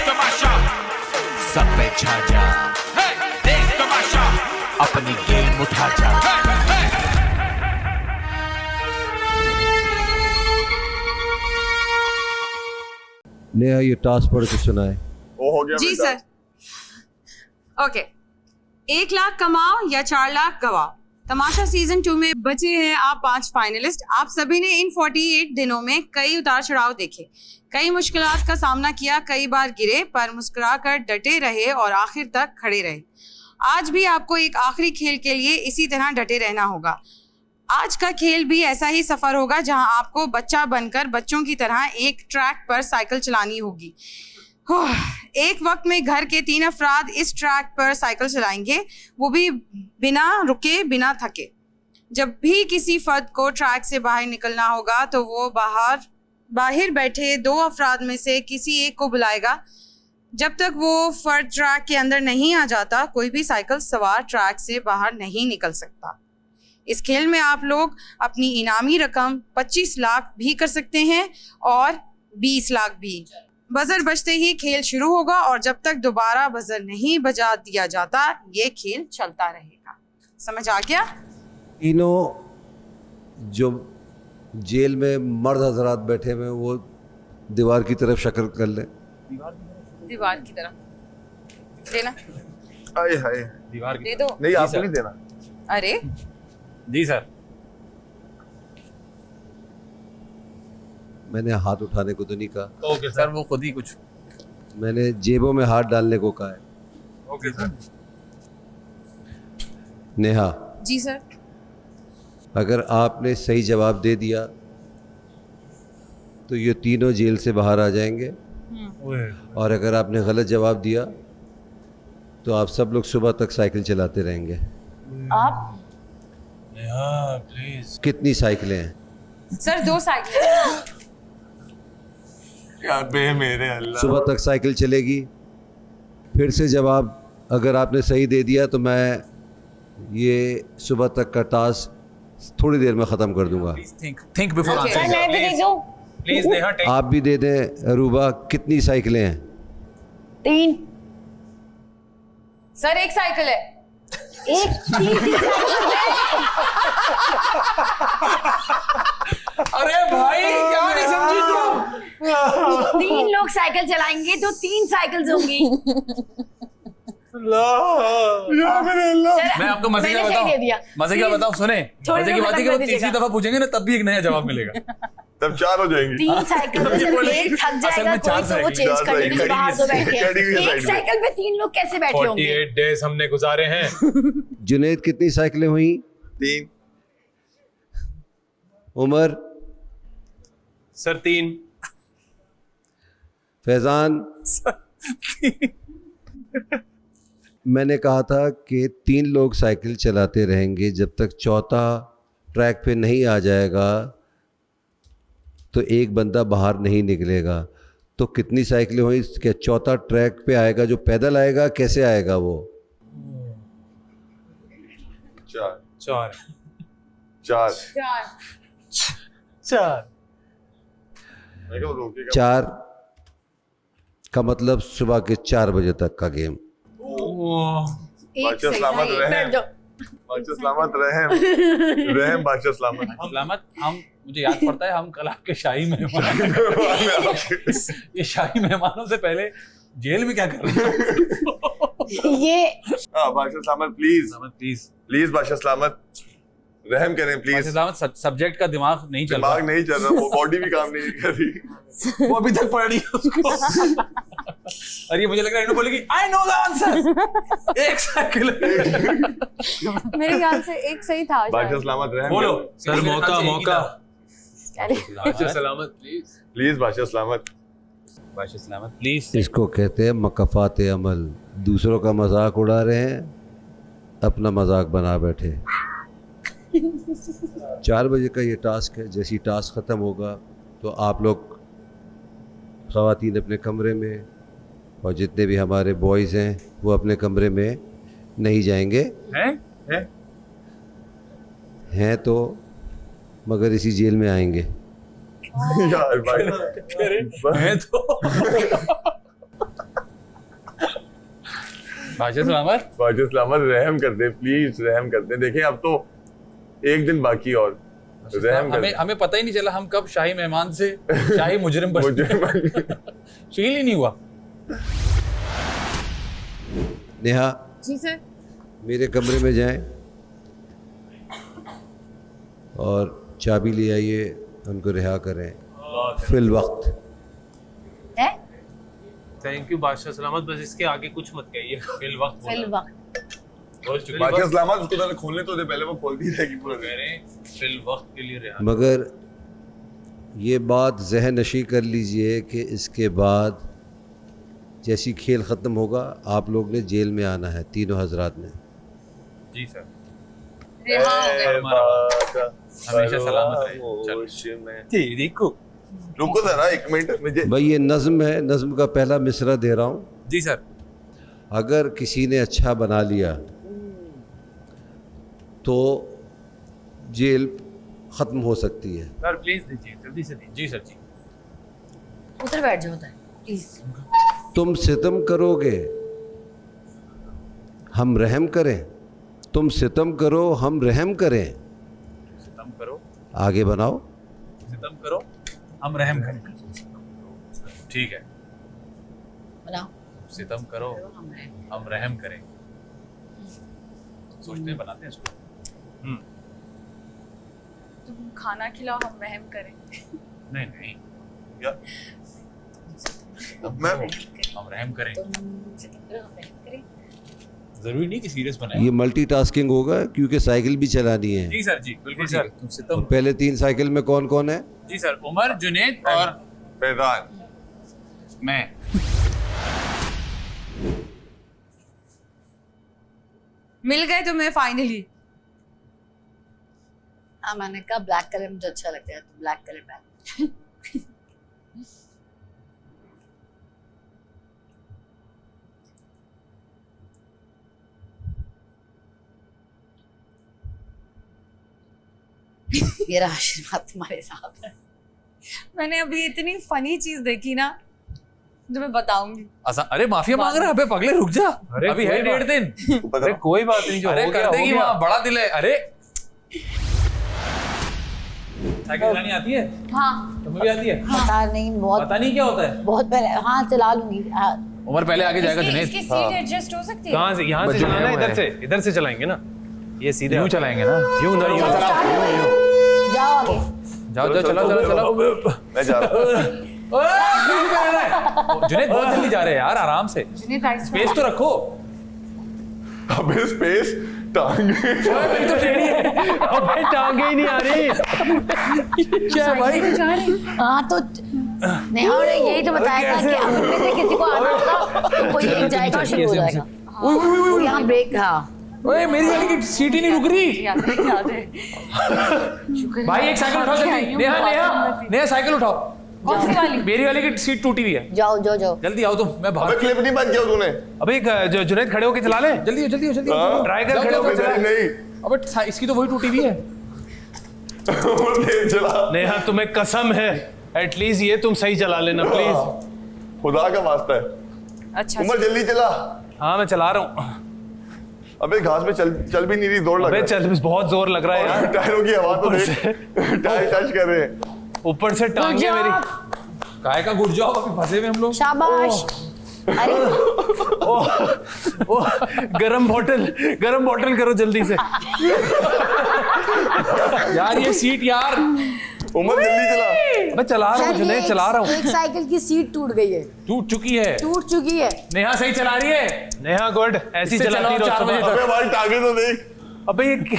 तमाशा, सब पे छा जा, देख तमाशा, अपनी गेम उठा जा। नेहा ये टास्क पढ़ के सुनाए। वो हो गया जी बेटा। सर। ओके, 1 लाख कमाओ या 4 लाख गवाओ। तमाशा सीजन 2 में बचे हैं आप 5 फाइनलिस्ट। आप सभी ने इन 48 दिनों में कई उतार चढ़ाव देखे, कई मुश्किलात का सामना किया, कई बार गिरे पर मुस्कुराकर डटे रहे और आखिर तक खड़े रहे। आज भी आपको एक आखिरी खेल के लिए इसी तरह डटे रहना होगा। आज का खेल भी ऐसा ही सफर होगा जहां आपको बच्चा बनकर बच्चों की तरह एक ट्रैक पर साइकिल चलानी होगी। एक वक्त में घर के 3 अफराद इस ट्रैक पर साइकिल चलाएंगे, वो भी बिना रुके, बिना थके। जब भी किसी फर्द को ट्रैक से बाहर निकलना होगा तो वो बाहर बैठे 2 अफराद में से किसी एक को बुलाएगा। जब तक वो फर्द ट्रैक के अंदर नहीं आ जाता, कोई भी साइकिल सवार ट्रैक से बाहर नहीं निकल सकता। इस खेल में आप लोग अपनी इनामी रकम 25 लाख भी कर सकते हैं और 20 लाख भी। बजर बजते ही खेल शुरू होगा और जब तक दोबारा बजर नहीं बजा दिया जाता, ये खेल चलता रहेगा। समझ आ गया? तीनों जो जेल में मर्द हजरात बैठे हुए वो दीवार की तरफ शक्ल कर लें। दीवार की तरफ देना। आए हाय, दीवार की दे दो। नहीं आपको नहीं देना। अरे जी सर। मैंने हाथ उठाने को तो नहीं कहा। ओके सर, वो खुद ही कुछ। मैंने जेबों में हाथ डालने को कहा है। Okay sir. नेहा, जी सर। अगर आपने सही जवाब दे दिया तो ये तीनों जेल से बाहर आ जाएंगे, और अगर आपने गलत जवाब दिया तो आप सब लोग सुबह तक साइकिल चलाते रहेंगे। आप प्लीज। कितनी साइकिलें हैं? Sir 2 cycle. यार बे मेरे अल्लाह। सुबह तक साइकिल चलेगी। फिर से जवाब अगर आपने सही दे दिया तो मैं ये सुबह तक का टास्क थोड़ी देर में ख़त्म कर दूंगा। Think before answering. Please Neha, take. आप भी दे दें। अरूबा, कितनी साइकिलें हैं? 3। सर 1 साइकिल है। अरे भाई क्या नहीं समझी तुम? 3 लोग साइकिल चलाएंगे तो 3 साइकिल्स होंगी। मैं आपको मजे का मैंने सही दे दिया। बताऊं, मजे का बताऊं, सुने। थोड़ी मजे की देर बात है कि खत्म वो कर तीसरी दीजिएगा। दफा पूछेंगे ना तब भी एक नया जवाब मिलेगा। तब 4 हो जाएंगे। 3 साइकिल पे जब एक थक जाएगा कोई तो वो चेंज कर लेंगे। साइकिल बाहर तो बैठे हैं। खड़ी हुई है एक साइड में। साइकिल पे 3 लोग कैसे बैठे होंगे? 48 डेज हमने गुजारे हैं। जुनैद, कितनी साइकिलें हुई? 3। उमर? सर 3। फैजान? मैंने कहा था कि 3 लोग साइकिल चलाते रहेंगे जब तक चौथा ट्रैक पे नहीं आ जाएगा तो एक बंदा बाहर नहीं निकलेगा। तो कितनी साइकिलें हुई? क्या चौथा ट्रैक पे आएगा जो पैदल आएगा? कैसे आएगा वो? 4 4 मैं क्यों रोकेगा? 4 का मतलब सुबह के 4 बजे तक का गेम। एक बादशाह सही सलामत है। रहे। बैठ जाओ। बादशाह सलामत रहम बादशाह सलामत। सलामत। हम मुझे याद पड़ता है हम कल आपके शाही मेहमान ये शाही मेहमानों से पहले जेल में क्या कर रहे हैं? ये बादशाह सलामत प्लीज प्लीज प्लीज बादशाह सलामत रहम करें प्लीज। सब्जेक्ट का दिमाग नहीं चल रहा। दिमाग नहीं चल रहा, वो बॉडी भी काम नहीं कर रही। वो अभी तक पढ़ रही है उसको। और ये मुझे लग रहा है इन्होंने बोलेगी आई नो द आंसर। एक साइकिल मेरे ख्याल से एक सही था। बादशाह सलामत रहम बोलो करें। सर। मौका बादशाह सलामत प्लीज बादशाह सलामत प्लीज। इसको कहते हैं मकफात अमल। दूसरों का मजाक उड़ा रहे हैं, अपना मजाक बना बैठे। 4 बजे का ये टास्क है। जैसी टास्क ख़त्म होगा तो आप लोग ख़वातीन अपने कमरे में, और जितने भी हमारे बॉयज़ हैं वो अपने कमरे में नहीं जाएंगे। हैं तो मगर इसी जेल में आएंगे। यार भाई मैं तो बादशाह सलामत बादशाह सलामत रहम कर दे प्लीज, रहम कर दे। देखें अब तो एक दिन बाकी और रहम कर दे। हमें पता ही नहीं चला हम कब शाही मेहमान से शाही मुजरिम बन फील ही नहीं हुआ। नेहा जी सर। मेरे कमरे में जाएं और चाबी ले आइए, उनको रिहा करें फिल वक्त। है थैंक यू बादशाह सलामत, बस इसके आगे कुछ मत कहिए। फिल वक्त फिल वक्त बादशाह सलामत उसको पहले खोलने तो दे, पहले वो खोलती रहेगी पूरा दिन। फिल वक्त के लिए रिहा। मगर ये बात जहन नशी कर लीजिए कि इसके बाद जैसी खेल ख़त्म होगा आप लोग ने जेल में आना है, तीनों हजरात ने। जी सर। रिहा हो गए। हमेशा सलामत रहे। तेरी को रुको जरा एक मिनट मुझे। भाई ये नज़्म है, नज़्म का पहला मिसरा दे रहा हूँ। जी सर। अगर किसी ने अच्छा बना लिया तो जेल ख़त्म हो सकती है। सर प्लीज दीजिए, जल्दी से दीजिए। जी सर जी। उधर बैठ जाओ उधर प्लीज। तुम सितम करोगे हम रहम करें, तुम सितम करो हम रहम करें, सितम करो आगे बनाओ। सितम करो हम रहम करें। ठीक है। बनाओ। सितम करो हम रहम करें। सोचते हैं बनाते हैं इसको। तुम खाना खिलाओ हम रहम करें। नहीं नहीं क्या मैं हम रहम करें। जरूरी नहीं कि सीरियस बनाए। ये मल्टीटास्किंग होगा क्योंकि साइकिल भी चलानी है। जी सर जी बिल्कुल सर। तुम और सितम। पहले 3 साइकिल में कौन कौन है? जी सर उमर जुनैद और फैजान। मैं। मिल गए तुम्हें फाइनली। हाँ मैंने कहा ब्लैक कलर मुझे अच्छा लगता है तो ब्लैक कलर पहन। मेरा आशीर्वाद तुम्हारे साथ है। मैंने अभी इतनी फनी चीज देखी ना जो मैं बताऊंगी। अरे माफिया मांग रहा है। अबे पगले रुक जा, अभी है 1.5 दिन। अरे कोई बात नहीं, जो अरे हो गया कर देगी हो गया। वहाँ, बड़ा दिल है। अरे साइकिल चलानी आती है? हाँ तुम्हें भी आती है? पता नहीं बहुत पता नहीं क्या होता है। बहुत पहले हाँ चला लूंगी। उमर पहले आगे जाएगा। जुनैद इसकी सीट एडजस्ट हो सकती है। कहाँ से? यहाँ से चलाना है? इधर से चलाएंगे ना। ये सीधे यूं चलाएंगे ना। यूं ना यूं। जाओ आगे। जाओ जाओ चलो चलो चलो। मैं जा रहा हूँ। जुनैद बहुत जल्दी जा रहे हैं यार, आराम से। स्पेस तो रखो। अबे स्पेस टांगे मेरी तो टेढ़ी है। अबे टांगे ही नहीं आ रही। क्या है भाई? हाँ तो नेहा ने यही तो बताया था कि अपने से किसी को आना होगा तो कोई एक जाएगा और शुरू हो जाएगा। तो यहाँ ब्रेक। हाँ ओए मेरी वाली की सीट ही नहीं रुक रही। याद है। भाई एक साइकिल उठाओ जल्दी। नेहा नेहा नेहा साइकिल उठाओ। कौन सी वाली? मेरी वाली की सीट टूटी हुई है। जाओ जाओ जाओ। जल्दी आओ तुम। मैं अबे भाग। क्लिप नहीं बंद किया तूने? अबे जुनैद खड़े होके चला ले। जल्दी जल्दी जल्दी हाँ। ट्राई कर, खड़े होके चला। नहीं अबे इसकी तो वही टूटी हुई है। चला। नेहा तुम्हें कसम है, एटलीस्ट ये तुम सही चला लेना प्लीज। खुदा का वास्ता है। अच्छा उमर जल्दी चला। हाँ मैं चला रहा हूँ। अबे घास पे चल भी नहीं रही, जोर लग अबे रहा है। चल बहुत जोर लग रहा है यार। टायरों की हवा तो ऊपर देख, टायर टच कर रहे हैं। ऊपर से टांगे मेरी। काय का गुड़ जाओ, अभी फंसे हुए हम लोग। शाबाश। अरे ओ गरम बॉटल करो जल्दी से। यार ये सीट यार। उमर जल्दी चला। मैं चला रहा हूँ जुनैद, चला रहा हूँ। एक साइकिल की सीट टूट गई है। टूट चुकी है। टूट चुकी है। नेहा सही चला रही है। नेहा गुड, ऐसी इससे चलाती चलाओ 4 रहो बजे सुबह। अबे हमारी टांगे तो देख, अबे ये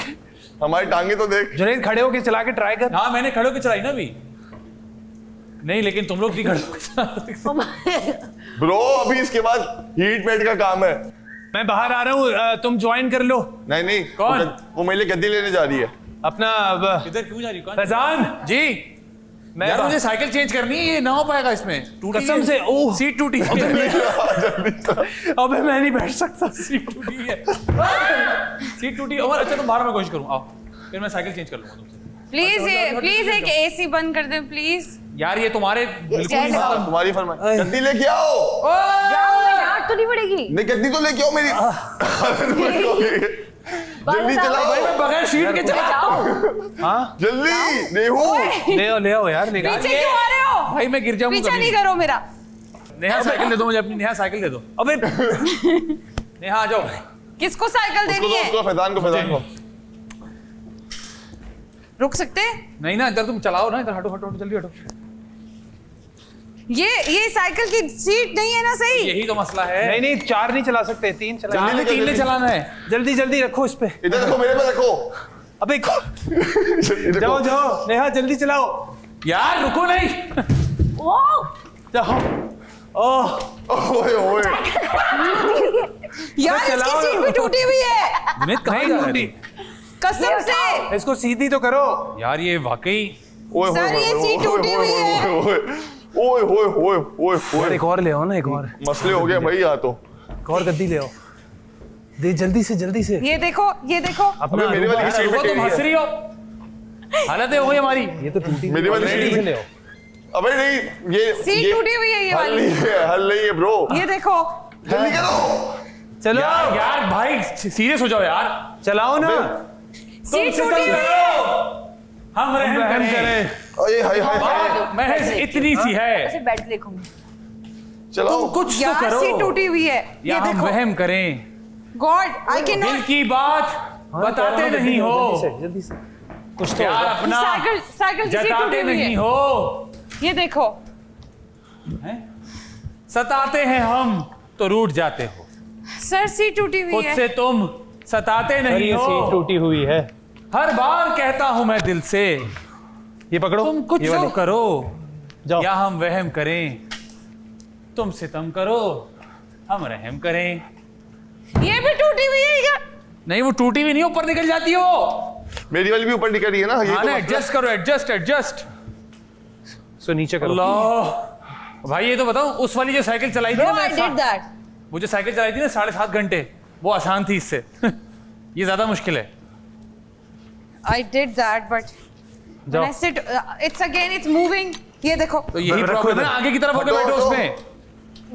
हमारी टांगे तो देख। जुनैद खड़े होके चला के ट्राई कर। हाँ मैंने खड़े होकर चलाई ना अभी। नहीं लेकिन तुम लोग भी खड़े होकर। ब्रो अभी इसके बाद हीट मेट का काम है। मैं बाहर आ रहा हूँ, तुम ज्वाइन कर लो। नहीं कौन? वो मेरे लिए गद्दी लेने जा रही है। अपना इधर क्यों जा रही हो? फैजान जी मैं यार मुझे साइकिल चेंज करनी है, ये ना हो पाएगा इसमें। टूटी कसम है। से ओह सीट टूटी है। अबे मैं नहीं बैठ सकता। सीट टूटी है। सीट टूटी है। उमर अच्छा तुम बाहर में कोशिश करूँ, आओ फिर मैं साइकिल चेंज कर लूंगा तुमसे। प्लीज एक एसी बंद कर दे प्लीज। यार ये तुम्हारे बिल्कुल ही चैन मतलब तुम्हारी फरमाइश। गद्दी लेके आओ। जाओ यार जरूरत तो नहीं पड़ेगी। नहीं गद्दी तो लेके आओ मेरी। जल्दी चलाओ भाई मैं बगैर सीट के चला जाओ। हाँ जल्दी नेहू। ले आओ यार निकाल। पीछे क्यों आ रहे हो? भाई मैं गिर जाऊंगा पीछा कभी। नहीं करो मेरा। नेहा साइकिल दे दो मुझे अपनी। नेहा साइकिल दे दो। अबे नेहा आ जाओ। किसको साइकिल देनी है? उसको फैजान को रुक सकते? नहीं ना इधर तुम चलाओ ना, इधर हटो हटो हटो जल्दी हटो। ये साइकिल की सीट नहीं है ना सही? यही तो मसला है। नहीं नहीं 4 नहीं चला सकते, 3 चला। चार में 3 ने चलाना है। जल्दी जल्दी रखो इस पे। इधर रखो, मेरे पे रखो। अबे जाओ जाओ नेहा जल्दी चलाओ यार रुको नहीं। जाओ। ओह ओए ओए यार इसकी सीट भी टूटी हुई है जुनैद कहाँ जा रहे थे? कसम से। इसको सीधी तो करो। यार ये वाकई ओए सर, ये सीट टूटी हुई है। ओए ओए ओए ओए यार एक और ले आओ ना, एक और मसले हो गए भाई यहाँ तो। एक और गद्दी ले आओ। दे जल्दी से जल्दी से। ये देखो अपना अबे मेरे वाली की सीट रुको पे तुम हंस रही हो। हालत हो गई हमारी। ये तो टूटी मेरी वाली जल्दी सीट से पे- ले आओ। अबे नहीं ये सीट टूटी हुई है ये हल वाली। नहीं है, हल नहीं है ब्रो। ये देखो जल्दी करो। चलो यार भाई सीरियस हो जाओ यार। चलाओ ना। सीट टूटी हुई है। हम रहम करें। अरे हाय हाय हाय महज इतनी सी है। ऐसे बैठ देखूंगी। चलाओ। कुछ तो यार करो। सीट टूटी हुई है। या ये हम देखो वहम करें। God I can they'll not. की बात बताते नहीं हो। जल्दी से कुछ तो प्यार अपना साइकिल की सीट जताते टूटी हुई नहीं है। हो। ये देखो सताते हैं हम तो रूठ जाते हो। सर सीट टूटी हुई खुद है। से तुम सताते नहीं ये सीट हो। टूटी हुई है। हर बार कहता हूं मैं दिल से ये पकड़ो। तुम कुछ ये तो वाली। करो जाओ। या हम वहम करें। तुम सितम करो हम रहम करें। ये भी टूटी हुई है क्या? नहीं वो टूटी हुई नहीं, ऊपर निकल जाती हो। मेरी वाली भी ऊपर निकल रही है ना। ये हाँ तो ना मसला- एडजस्ट करो एडजस्ट। सो नीचे करो। अल्लाह भाई ये तो बताओ उस वाली जो साइकिल चलाई थी ना No, I did that. वो जो साइकिल चलाई थी ना 7.5 घंटे, वो आसान थी इससे। ये ज्यादा मुश्किल है। I did that, but when I sit, it's again, it's moving. ये देखो तो यही रखो प्रॉब्लम है इधर। ना, आगे की तरफ होकर हटो, बैठो हटो। उसमें।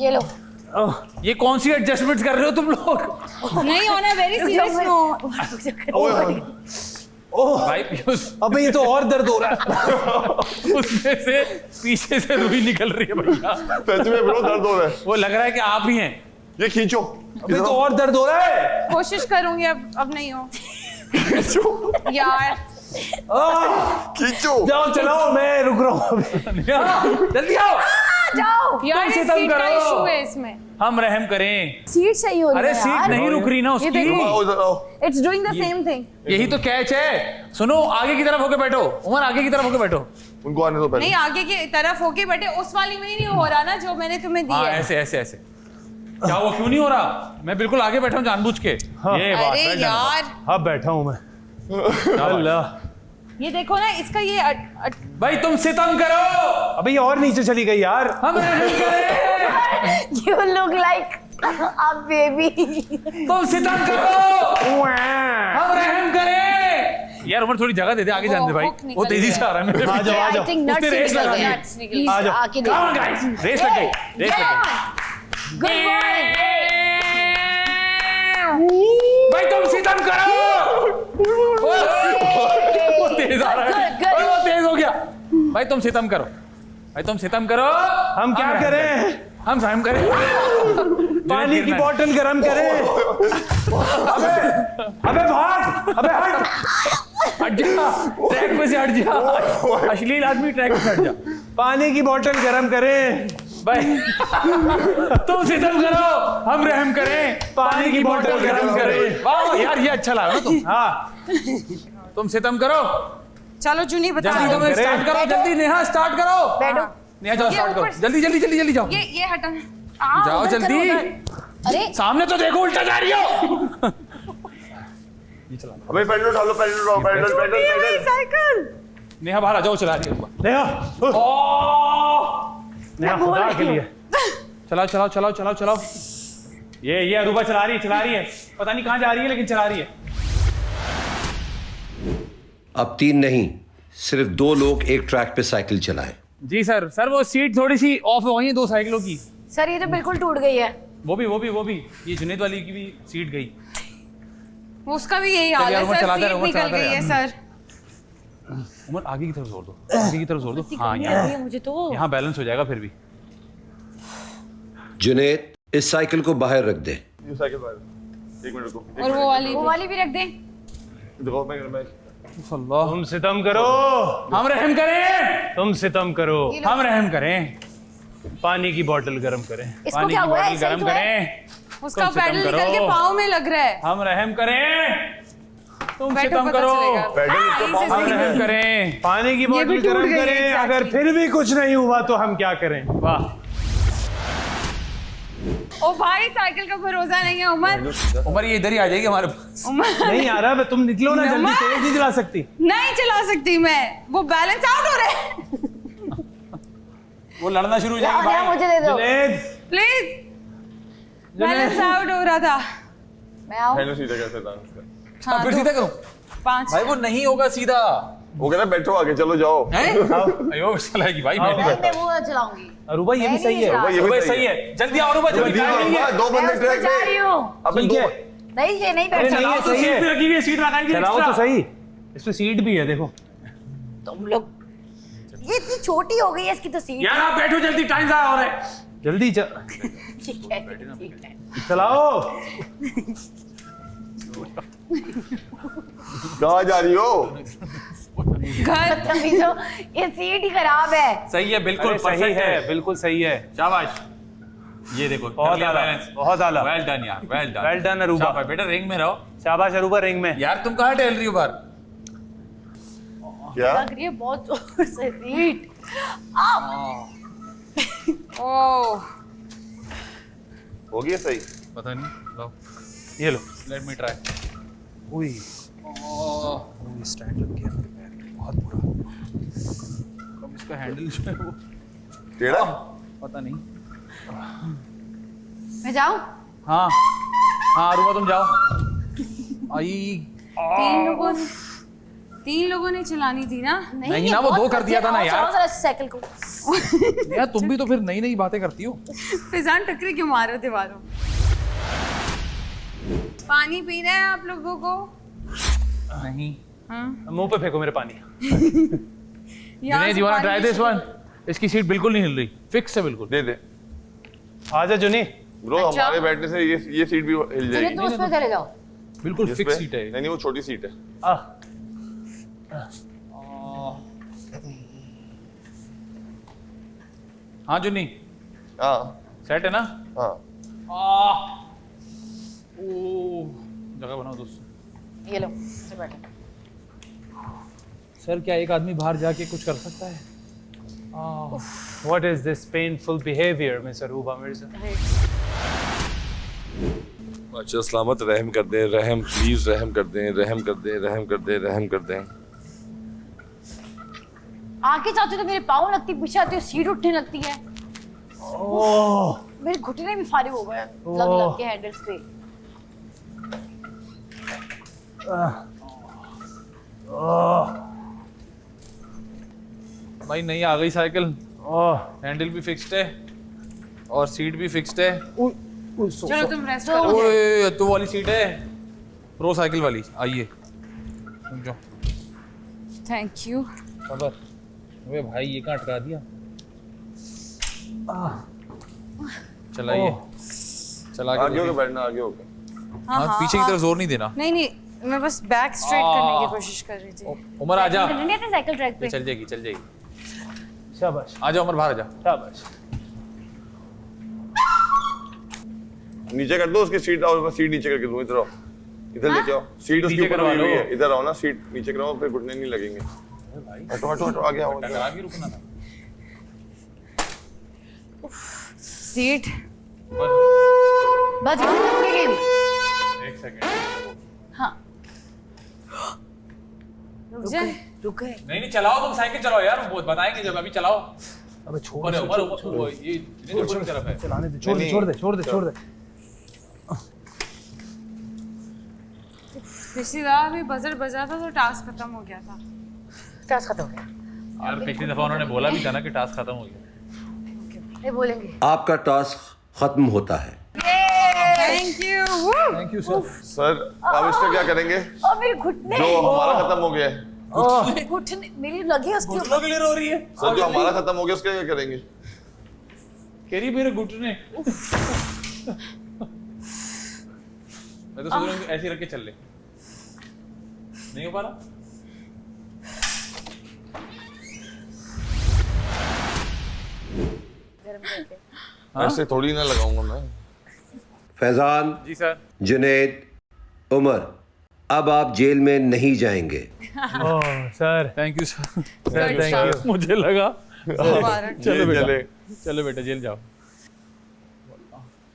ये लो। ये कौन सी एडजस्टमेंट कर रहे हो तुम लोग? नहीं होना वेरी सीरियस नो। भाई अबे ये तो और दर्द हो रहा है। उसमें से पीछे से रुई निकल रही है भैया। सच में ब्रो दर्द हो रहा है। वो लग रहा है कि आप ही हैं। ये खींचो। अबे तो और दर्द हो रहा है। कोशिश करूंगी अब नहीं हो खींचो यार। खींचो। जाओ चलाओ, मैं रुक रहा हूँ अभी। जल्दी आओ। जाओ। यार तुम ये सितम सीट का करो। इशू है इसमें। हम रहम करें। सीट सही हो रही अरे है सीट यार। नहीं रुक रही ना उसकी। देखो। आओ इधर आओ। It's doing the same thing. यही तो कैच है। सुनो आगे की तरफ होके बैठो। उमर आगे की तरफ होके बैठो। उनको आने दो पहले। नहीं आगे की तरफ होके बैठे, उस वाली में नहीं हो रहा ना जो मैंने तुम्हें दी हाँ है। ऐसे ऐसे ऐसे। क्या वो क्यों नहीं हो रहा? मैं बिल्कुल आगे बैठा हूँ जानबूझ के। हाँ। ये बात अरे है, डन। यार अब बैठा हूँ मैं। अल्लाह। ये देखो ना इसका ये भाई तुम सितम करो अबे ये और नीचे चली गई यार। हम रहम करें। You look like a baby. तुम सितम करो हम रहम करें। यार उमर थोड़ी जगह दे दे, आगे जाने दे भाई। हुक निकल वो तेजी से आ रहा है मेरे आ जाओ आ I जाओ। think nuts उसने रेस निकल लगा गए। दी। nuts निकल Please, आ जाओ। आके Come on, देखो। guys. रेस लग गई रेस लग गई। Good morning. भाई तुम सितम करो। वो तेज आ रहा है। Good, good. ओए, वो तेज हो गया। भाई तुम सितम करो। भाई तुम सितम करो। हम क्या रहम करें? हम रहम करें। पानी की बोतल गर्म करें। अबे भाग, अबे हट। हट जा, ट्रैक पे से हट जा। अश्लील आदमी ट्रैक पे से हट जा। पानी की बोतल गर्म करें। भाई तुम सितम करो हम रहम करें। पानी की बोतल गर्म करें। वाह यार ये अच्छा लगा ना तुम। हाँ तुम सितम करो। चलो जूनी बता जल्दी दो। तुम स्टार्ट करो। जल्दी नेहा स्टार्ट करो। बैठो। नेहा जाओ ये स्टार्ट करो। ऊपर- जल्दी जल्दी जल्दी जल्दी जाओ। ये हटा। जाओ उधर करो, जल्दी। उधर। अरे सामने तो देखो उल्टा जा रही हो। अबे पेडल डालो पेडल डालो pedal pedal pedal. Cycle Neha बाहर आ जाओ चला रही है। नेहा ओह नेहा खुदा के लिए। चलाओ चलाओ चलाओ चलाओ चलाओ। ये अरूबा चला रही है। पता नहीं कहाँ जा रही है लेकिन चला रही है। अब 3 नहीं, सिर्फ 2 लोग एक ट्रैक पे साइकिल चलाएं। जी सर वो सीट थोड़ी सी ऑफ हो गई है 2 साइकिलों की। सर ये तो बिल्कुल टूट गई है। वो भी ये जुनेद वाली की भी सीट गई। उसका भी यही हाल है सर, सीट निकल गई है सर। उमर आगे की तरफ जोर दो, आगे की तरफ जोर दो। हाँ यहाँ मुझे तो यहाँ बैलेंस हो जाएगा फिर भी। जुनेद, इस साइकिल को बाहर रख दे। ये साइकिल बाहर, एक मिनट रुको। और वो वाली भी रख दें। देखो मैं तुम सितम करो, हम रहम करें, तुम सितम करो। हम रहम करें। पानी की बोतल गर्म करें। इसको पानी क्या की हुआ है? बोतल गर्म करें। उसका तुम सितम पैडल करो। निकल के पाँव में लग रहा है। हम रहम करें, तुम बैठो, सितम पता करो। चलेगा। पैडल हाँ, इसको इसे हम सही रहम है। करें। पानी की ये भी बोतल टूट गर्म गई है, करें। अगर exactly। फिर भी कुछ नहीं हुआ तो हम क्या करें? वाह, ओ भाई साइकिल का भरोसा नहीं है उमर। उमर ये इधर ही आ जाएगी हमारे पास। उमर नहीं आ रहा, तुम निकलो ना जल्दी, उमर! तेज नहीं चला सकती। नहीं चला सकती मैं, वो बैलेंस आउट हो रहा है। वो लड़ना शुरू हो जाएगी यहाँ भाई। मुझे दे दो। जुनेद, प्लीज, बैलेंस आउट हो रहा था। मैं आऊँ? हैंडल सीधा कैसे था उसका? हाँ, फिर तो सीधा करूं? 5। भाई वो नहीं होगा सीधा। वो कहता बैठो आगे, चलो जाओ। अयो चलाएगी भाई। मैं मैं वो चलाऊंगी। अरुबा ये भी मैं सही नहीं है। चला- ये भी भाई सही सही है, जल्दी आओ अरुबा, जल्दी जल्दी टाइम नहीं है। आओ, दो मैं बंदे उसमें ट्रैक जा रही पे। हूँ। अबे ठीक दो है। नहीं ये नहीं बैठ अरे सकता। नहीं, तो सही सीट है। पे रखिए, सीट लगाएंगे चलाओ तो extra। सही, इसमें सीट भी है देखो। तुम लोग ये इतनी छोटी हो गई है इसकी तो सीट। यार आप बैठो जल्दी, टाइम ज़ाया हो रहा है। जल्दी ठीक है, ठीक है। चलाओ। कहाँ जा रही हो? घर बदतमीजो, ये सीट ही खराब है। सही है, बिल्कुल अरे सही परफेक्ट है, है। बिल्कुल सही है। शाबाश, ये देखो बहुत आला, बहुत आला। वेल डन यार, well done. Well done, Aruba. शाबाश बेटा, रिंग में रहो। शाबाश अरूबा, रिंग में। यार तुम कहाँ टहल रही हो बाहर? क्या? लग रही है बहुत जोर से सीट। ओह हो गया सही? पता नहीं, लो ये लो। Let me try. उई, स्टैंड लग गया मेरे पैर में, बहुत बुरा। अब इसका हैंडल जो है वो टेढ़ा? पता नहीं। मैं जाऊँ? हाँ हाँ अरुबा तुम जाओ। आई तीन लोगों ने चलानी थी ना। नहीं ये ना, वो बहुत दो कर दिया था ना और यार। चलाओ जरा इस साइकिल को। यार तुम भी तो फिर नई नई बातें करती हो। फिजान टकरी क्यों मार रहे हो दीवारों? पानी पीना है आप लोगों को? नहीं। हाँ। मुंह पे फेंको मेरे पानी। यहाँ जुनेद, से you wanna पानी try this शुरू- one? इसकी सीट बिल्कुल नहीं हिल रही, फिक्स है बिल्कुल। दे दे आजा जुनी। ब्रो, अच्छा। हमारे बैठने से ये सीट भी हिल चलिए जाएगी। तुम उस पर चले जाओ। बिल्कुल इस फिक्स पे? सीट है। नहीं वो छोटी सीट है। हाँ जुनी, हाँ सेट है ना? हाँ। ओ जगह बनाओ दोस्तों। ये लो, इसे बैठो। सर क्या एक आदमी बाहर जाके कुछ कर सकता है? What is this painful behavior, Miss Aruba Mirza? अच्छा सलामत, रहम कर दे, रहम प्लीज, रहम कर दे, रहम कर दे, रहम कर दे, रहम कर दे। आगे जाते तो मेरे पाँव लगती, पीछे आते तो सीट उठने लगती है। मेरे घुटने भी फारिग हो गए लग लग के हैंडल्स पे। भाई नहीं आ गई साइकिल, हैंडल भी फिक्स्ड है और सीट भी फिक्स्ड है। चलो तुम रेस्ट करो। ओए तो वाली सीट है, प्रो साइकिल वाली। आइए तुम जाओ। Thank you. खबर अबे भाई ये कहाँ अटका दिया? चलाइए, चला के आगे होके देखिए। बैठना, आगे होके। हाँ पीछे की तरफ जोर नहीं देना। नहीं नहीं, मैं बस बैक स्ट्रेट करने की कोशिश कर रही थी। उमर आ जा। नहीं आते साइकिल ट्रैक पे। चल जाएगी, चल जाएगी। शाबाश, आ जाओ उमर, बाहर आ जा। शाबाश। नीचे कर दो उसकी सीट, और मैं सीट नीचे करके दूं। इधर आओ, इधर लेके आओ। सीट उसके नीचे ऊपर करवा हुई हुई लो। है। इधर आओ ना, सीट नीचे कराओ, फिर घुटने नहीं लगेंगे। हटो हटो हटो, आगे आओ। टकरा के रुकना था। सीट बस खत्म हो गई गेम। एक सेकंड। हाँ रुक जाए। रुक गए। नहीं नहीं चलाओ, तुम साइकिल चलाओ यार, वो बताएंगे जब। अभी चलाओ। अबे छोड़ ऊपर दे, है, ऊपर ऊपर वो ये इतनी ऊपर की तरफ है। चलाने दे, छोड़ दे, छोड़ दे, छोड़ दे, छोड़ दे। पिछली दफा भी बजर बजा था तो टास्क खत्म हो गया था। टास्क खत्म हो गया। यार पिछली दफा उन्होंने बोला भी था ना कि टास्क खत्म हो गया। ये बोलेंगे। आपका टास्क खत्म होता है। ये thank you. Thank you sir. Sir अब इसका क्या करेंगे और मेरे घुटने जो हमारा खत्म हो गया है? घुटने मेरी लगी उसके घुटनों के लिए रो रही है सर जो हमारा खत्म हो गया उसका क्या करेंगे? कह रही मेरे घुटने। मैं तो सोच रहा हूँ ऐसे ही रख के चल ले। नहीं हो पा रहा? ऐसे थोड़ी ना लगाऊंगा मैं। फैजान, जी सर। जुनैद, उमर, अब आप जेल में नहीं जाएंगे। Sir thank you sir. Sir thank you. मुझे लगा चलो बेटा चले। चलो बेटा जेल जाओ।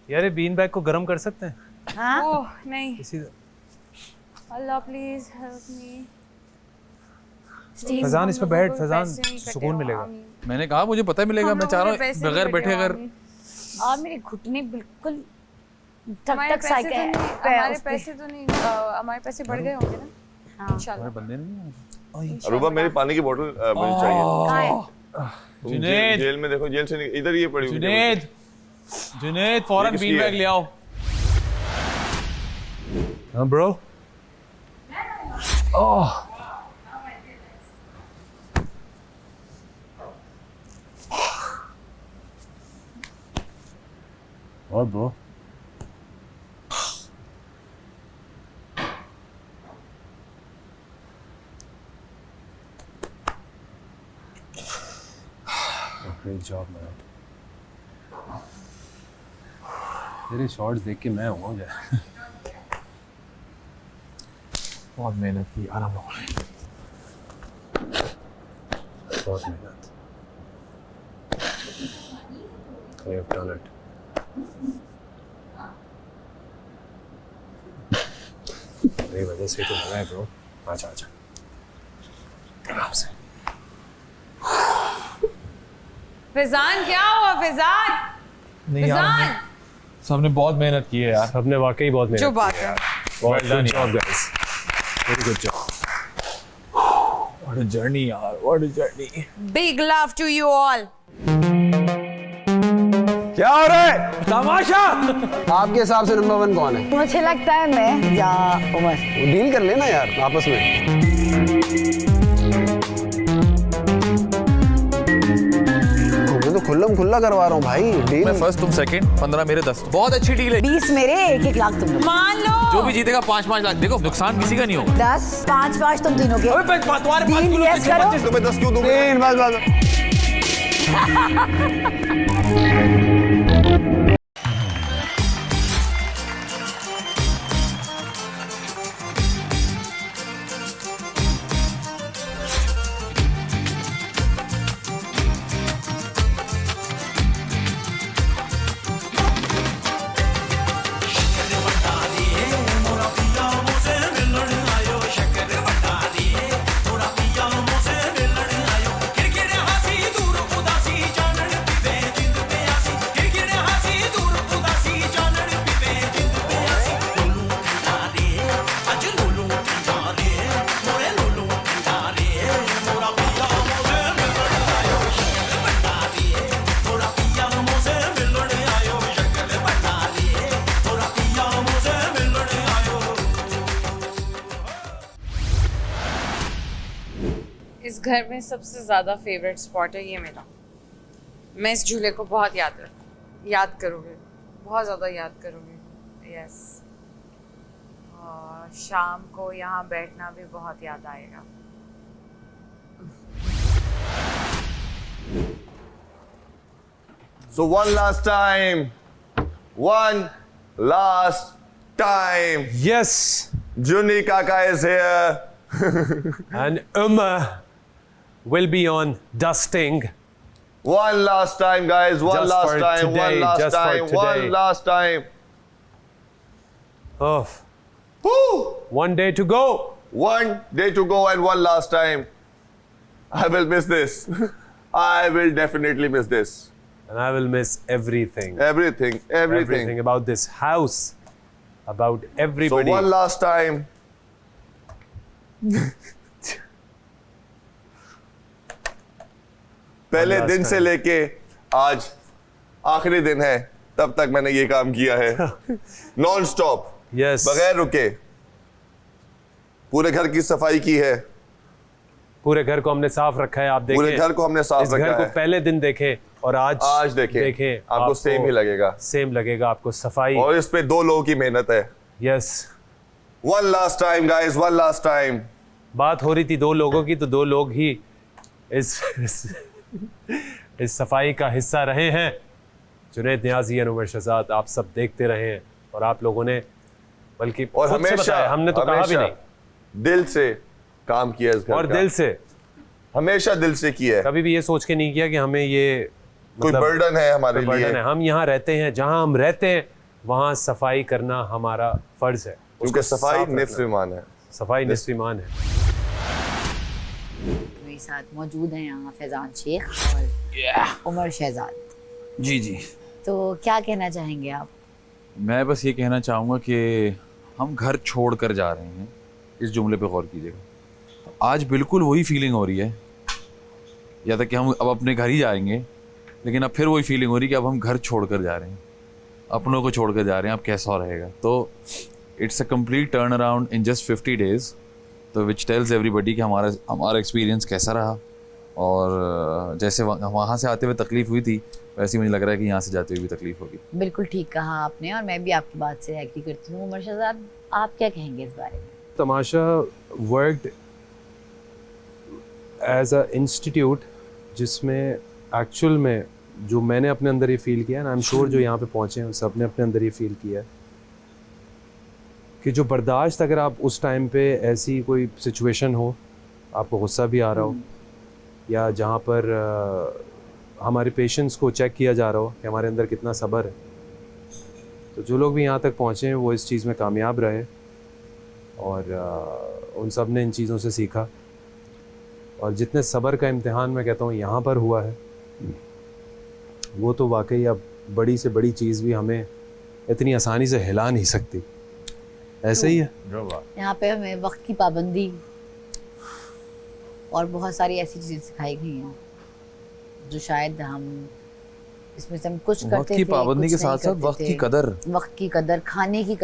यार ये बीन बैग को गर्म कर सकते हैं? हाँ ओह नहीं, इसी अल्लाह प्लीज हेल्प मी। फैजान इस पे बैठ, फैजान सुकून मिलेगा। मैंने कहा मुझे पता मिलेगा, मैं चाह रहा हूँ बगैर बैठे अगर और मेरे घुटने बिल्कुल टक हमारे टक सा पैसे तो के नहीं, हमारे पैसे तो नहीं, हमारे पैसे बढ़ गए होंगे ना इंशाल्लाह। बंदे नहीं अरूबा मेरी पानी की बोतल मुझे चाहिए। तुम जुनैद। जेल में देखो, जेल से इधर ये पड़ी हुई है। जुनैद फौरन किसकी बीन है? बैग ले आओ। हाँ ब्रो। और ब्रो ग्रेट जॉब मैन। तेरे शॉट्स देख के मैं हो जाए। बहुत मेहनत की यार हम लोगों ने, बहुत मेहनत। We have done it. मेरी वजह से तो लगा है ब्रो। आजा आजा आराम से। फैजान क्या हुआ फैजान? नहीं यार फैजान सबने बहुत मेहनत की है यार। सबने वाकई बहुत मेहनत जो बात है। बहुत good job guys, very good job. What a journey यार, what a journey। Big love to you all. क्या हो रहा है? तमाशा। आपके हिसाब से नंबर 1 कौन है? मुझे लगता है मैं या उमर। डील कर लेना यार आपस में। मैं तो खुल्लम खुल्ला करवा रहा हूँ भाई डील। मैं फर्स्ट, तुम सेकंड, 15 मेरे 10। बहुत अच्छी डील है। 20 मेरे, 1-1 लाख तुम लोग। मान लो जो भी जीतेगा 5-5 लाख। देखो नुकसान किसी का नहीं होगा। 10 5-5 तुम तीनों के। तुम्हारे डील यस करो। तुम्हें 10 क्यों दूंगा? 3 बस बस। इस घर में सबसे ज्यादा फेवरेट स्पॉट है ये मेरा। मैं इस झूले को बहुत याद करोगे, बहुत ज्यादा याद करोगे। यस, और शाम को यहाँ बैठना भी बहुत याद आएगा। So one last time. One last time. Yes, Juni Kaka is here. and will be on dusting. One last time, guys. One Just last for time. today, One last just for time. today. One last time. Oh, Woo! one day to go. One day to go and one last time. I will miss this. I will definitely miss this. And I will miss everything. Everything. Everything about this house, about So everybody. one last time. पहले last दिन से time. लेके आज आखिरी दिन है तब तक मैंने ये काम किया है नॉन स्टॉप, यस, बगैर रुके। पूरे घर की सफाई की है, पूरे घर को हमने साफ रखा है। आप देखें, पूरे घर को हमने साफ इस रखा घर को है। पहले दिन देखें और आज देखें आपको सेम ही लगेगा, सेम लगेगा आपको। सफाई, और इस पे 2 लोगों की मेहनत है। Yes. One last time guys, one last time. बात हो रही थी 2 लोगों की, तो 2 लोग ही इस सफाई का हिस्सा रहे हैं। जुनैद नियाज़ी, उमर शहजाद, आप सब देखते रहे हैं और आप लोगों ने बल्कि और खुद से हमेशा, बताया, हमने तो कहा भी नहीं, दिल से काम किया इस घर और का। दिल से, हमेशा दिल से किया है। कभी भी ये सोच के नहीं किया कि हमें ये कोई बर्डन है हमारे लिए। बर्डन है। हम यहाँ रहते हैं, जहाँ हम रहते हैं वहाँ सफाई करना हमारा फर्ज है, क्योंकि सफाई निस्फ़ ईमान है। सफाई निस्फ़ ईमान है। मेरे साथ मौजूद हैं यहाँ फैजान शेख और उमर शहजाद। जी जी, तो क्या कहना चाहेंगे आप? मैं बस ये कहना चाहूँगा कि हम घर छोड़ कर जा रहे हैं, इस जुमले पे गौर कीजिएगा। आज बिल्कुल वही फीलिंग हो रही है, या तक कि हम अब अपने घर ही जाएंगे, लेकिन अब फिर वही फीलिंग हो रही है कि अब हम घर छोड़ कर जा रहे हैं, अपनों को छोड़ कर जा रहे हैं, अब कैसा रहेगा। तो it's a complete turn around in just 50 days, तो विच टेल्स एवरीबडी कि हमारा एक्सपीरियंस कैसा रहा। और जैसे वहाँ से आते हुए तकलीफ़ हुई थी, वैसे ही मुझे लग रहा है कि यहाँ से जाते हुए भी तकलीफ़ होगी। बिल्कुल ठीक कहा आपने, और मैं भी आपकी बात से एग्री करती हूँ। उमर शहजाद, आप क्या कहेंगे इस बारे में? तमाशा वर्कड एज अ इंस्टीट्यूट, जिसमें एक्चुअल में जो मैंने अपने अंदर ये फील किया, एंड आई एम श्योर जो यहाँ पे पहुँचे हैं सब ने अपने अंदर ये फील किया है कि जो बर्दाश्त, अगर आप उस टाइम पे ऐसी कोई सिचुएशन हो, आपको गुस्सा भी आ रहा हो, या जहाँ पर हमारे पेशेंस को चेक किया जा रहा हो कि हमारे अंदर कितना सब्र है, तो जो लोग भी यहाँ तक पहुँचे हैं वो इस चीज़ में कामयाब रहे, और उन सब ने इन चीज़ों से सीखा। और जितने सब्र का इम्तिहान मैं कहता हूँ यहाँ पर हुआ है, वो तो वाकई अब बड़ी से बड़ी चीज़ भी हमें इतनी आसानी से हिला नहीं सकती। ऐसे ही है। यहाँ पे हमें वक्त की पाबंदी और बहुत सारी ऐसी चीज़ें सिखाई गई हैं जो शायद हम इसमें से हम कुछ करते थे, वक्त की पाबंदी के साथ साथ वक्त की कदर, वक्त की कदर, खाने की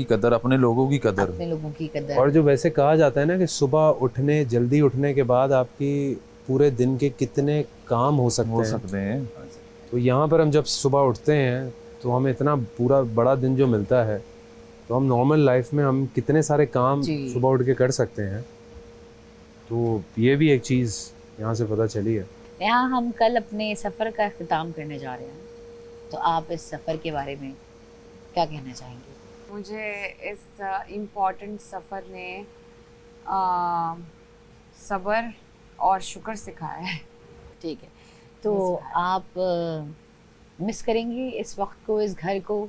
कदर, अपने लोगों की कदर, अपने लोगों की कदर। और जो वैसे कहा जाता है ना कि सुबह उठने, जल्दी उठने के बाद आपकी पूरे दिन के कितने काम हो सकते हैं। तो यहाँ पर हम जब सुबह उठते हैं तो हमें इतना पूरा बड़ा दिन जो मिलता है, तो हम नॉर्मल लाइफ में हम कितने सारे काम सुबह उठ के कर सकते हैं। तो ये भी एक चीज़ यहाँ से पता चली है। यहाँ हम कल अपने सफ़र का अख्तिताम करने जा रहे हैं, तो आप इस सफ़र के बारे में क्या कहना चाहेंगे? मुझे इस इम्पॉर्टेंट सफ़र ने सब्र और शुक्र सिखाया है। ठीक है, तो आप मिस करेंगी इस वक्त को, इस घर को?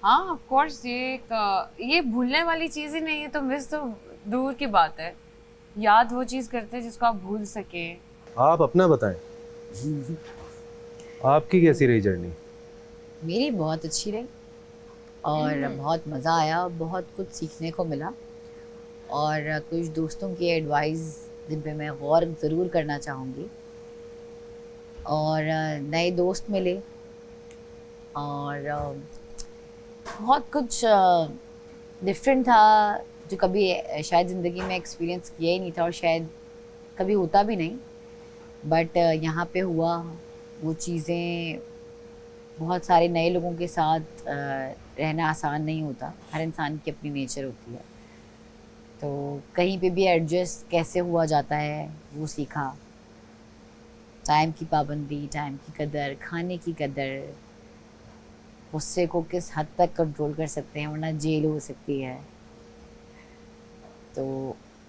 हाँ, ऑफ कोर्स, ये भूलने वाली चीज़ ही नहीं है, तो मिस तो दूर की बात है। याद वो चीज़ करते हैं जिसको आप भूल सके। आप अपना बताएं, आपकी कैसी रही जर्नी? मेरी बहुत अच्छी रही और बहुत मज़ा आया, बहुत कुछ सीखने को मिला, और कुछ दोस्तों की एडवाइस जिन पे मैं गौर ज़रूर करना चाहूँगी, और नए दोस्त मिले, और बहुत कुछ डिफरेंट था जो कभी शायद ज़िंदगी में एक्सपीरियंस किया ही नहीं था, और शायद कभी होता भी नहीं, बट यहाँ पे हुआ। वो चीज़ें, बहुत सारे नए लोगों के साथ रहना आसान नहीं होता, हर इंसान की अपनी नेचर होती है, तो कहीं पे भी एडजस्ट कैसे हुआ जाता है वो सीखा। टाइम की पाबंदी, टाइम की कदर, खाने की कदर, गुस्से को किस हद तक कंट्रोल कर सकते हैं वरना जेल हो सकती है। तो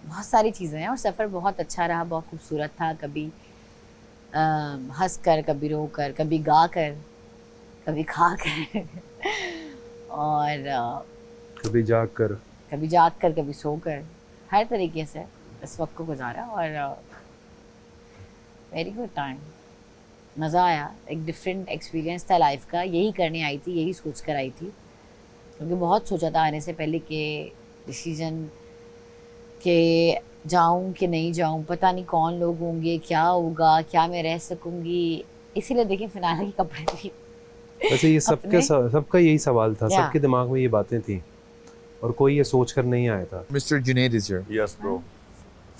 बहुत सारी चीज़ें हैं, और सफ़र बहुत अच्छा रहा, बहुत खूबसूरत था। कभी हंस कर, कभी रो कर, कभी गा कर, कभी खा कर और कभी जाग कर, कभी सो कर, हर तरीके से इस वक्त को गुजारा, और वेरी गुड टाइम, मज़ा आया। एक डिफरेंट एक्सपीरियंस था लाइफ का, यही करने आई थी, यही सोच कर आई थी, क्योंकि बहुत सोचा था आने से पहले कि डिसीजन कि जाऊं कि नहीं जाऊं, पता नहीं कौन लोग होंगे, क्या होगा, क्या मैं रह सकूंगी। इसीलिए देखिए फिनाले के कपड़े भी वैसे ये सबके सबका यही सवाल था, Yeah. सबके दिमाग में ये बातें थी और कोई ये सोच कर नहीं आया था। Mister Junaid is here. Yes bro.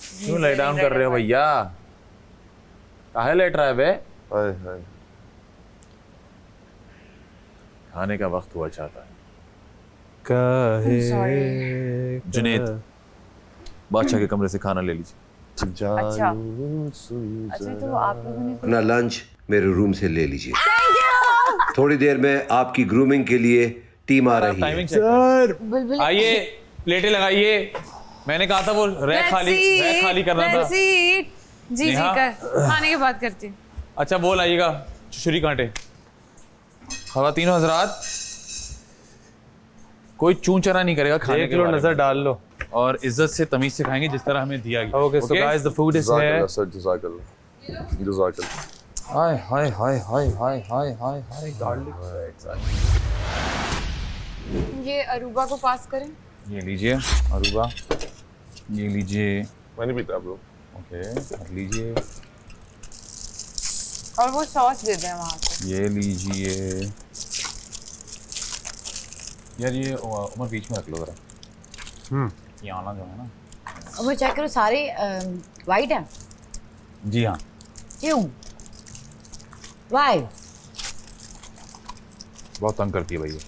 क्यों ले डाउन कर रहे हो भैया? काहे लेट रहा है बे? हाय हाय। खाने का वक्त हुआ चाहता है। काहे जुनैद, बादशाह के कमरे से खाना ले लीजिए। अच्छा तो आप लोगों ने अपना लंच मेरे रूम से ले लीजिए। थोड़ी देर में आपकी ग्रूमिंग के लिए टीम आ रही है। सर बुलबुल आइए, प्लेटें लगाइए। मैंने कहा था वो रैक खाली करना था। जी जी नेहा? कर खाने के बाद करती हूँ। अच्छा बोल आइएगा, छुरी कांटे। खवातीनो हजरात, कोई चूं चरा नहीं करेगा खाने देख के लो, बारे नजर में। डाल लो। और इज्जत से तमीज से खाएंगे जिस तरह हमें दिया गया। Okay so guys the food is here. Sir जज़ाकल्लाह। हाय हाय हाय हाय हाय हाय हाय हाय गार्लिक। ये अरूबा को पास करें। ये लीजिए अरूबा, ये लीजिए। मैंने पीता ब्रो। ओके लीजिए, और वो सॉस दे दें वहाँ पे। ये लीजिए। यार ये उमर बीच में रख लो जरा। ये आना जो है ना। वो चेक करो, सारे वाइट हैं। जी हाँ। क्यों? वाई? बहुत तंग करती है भैया।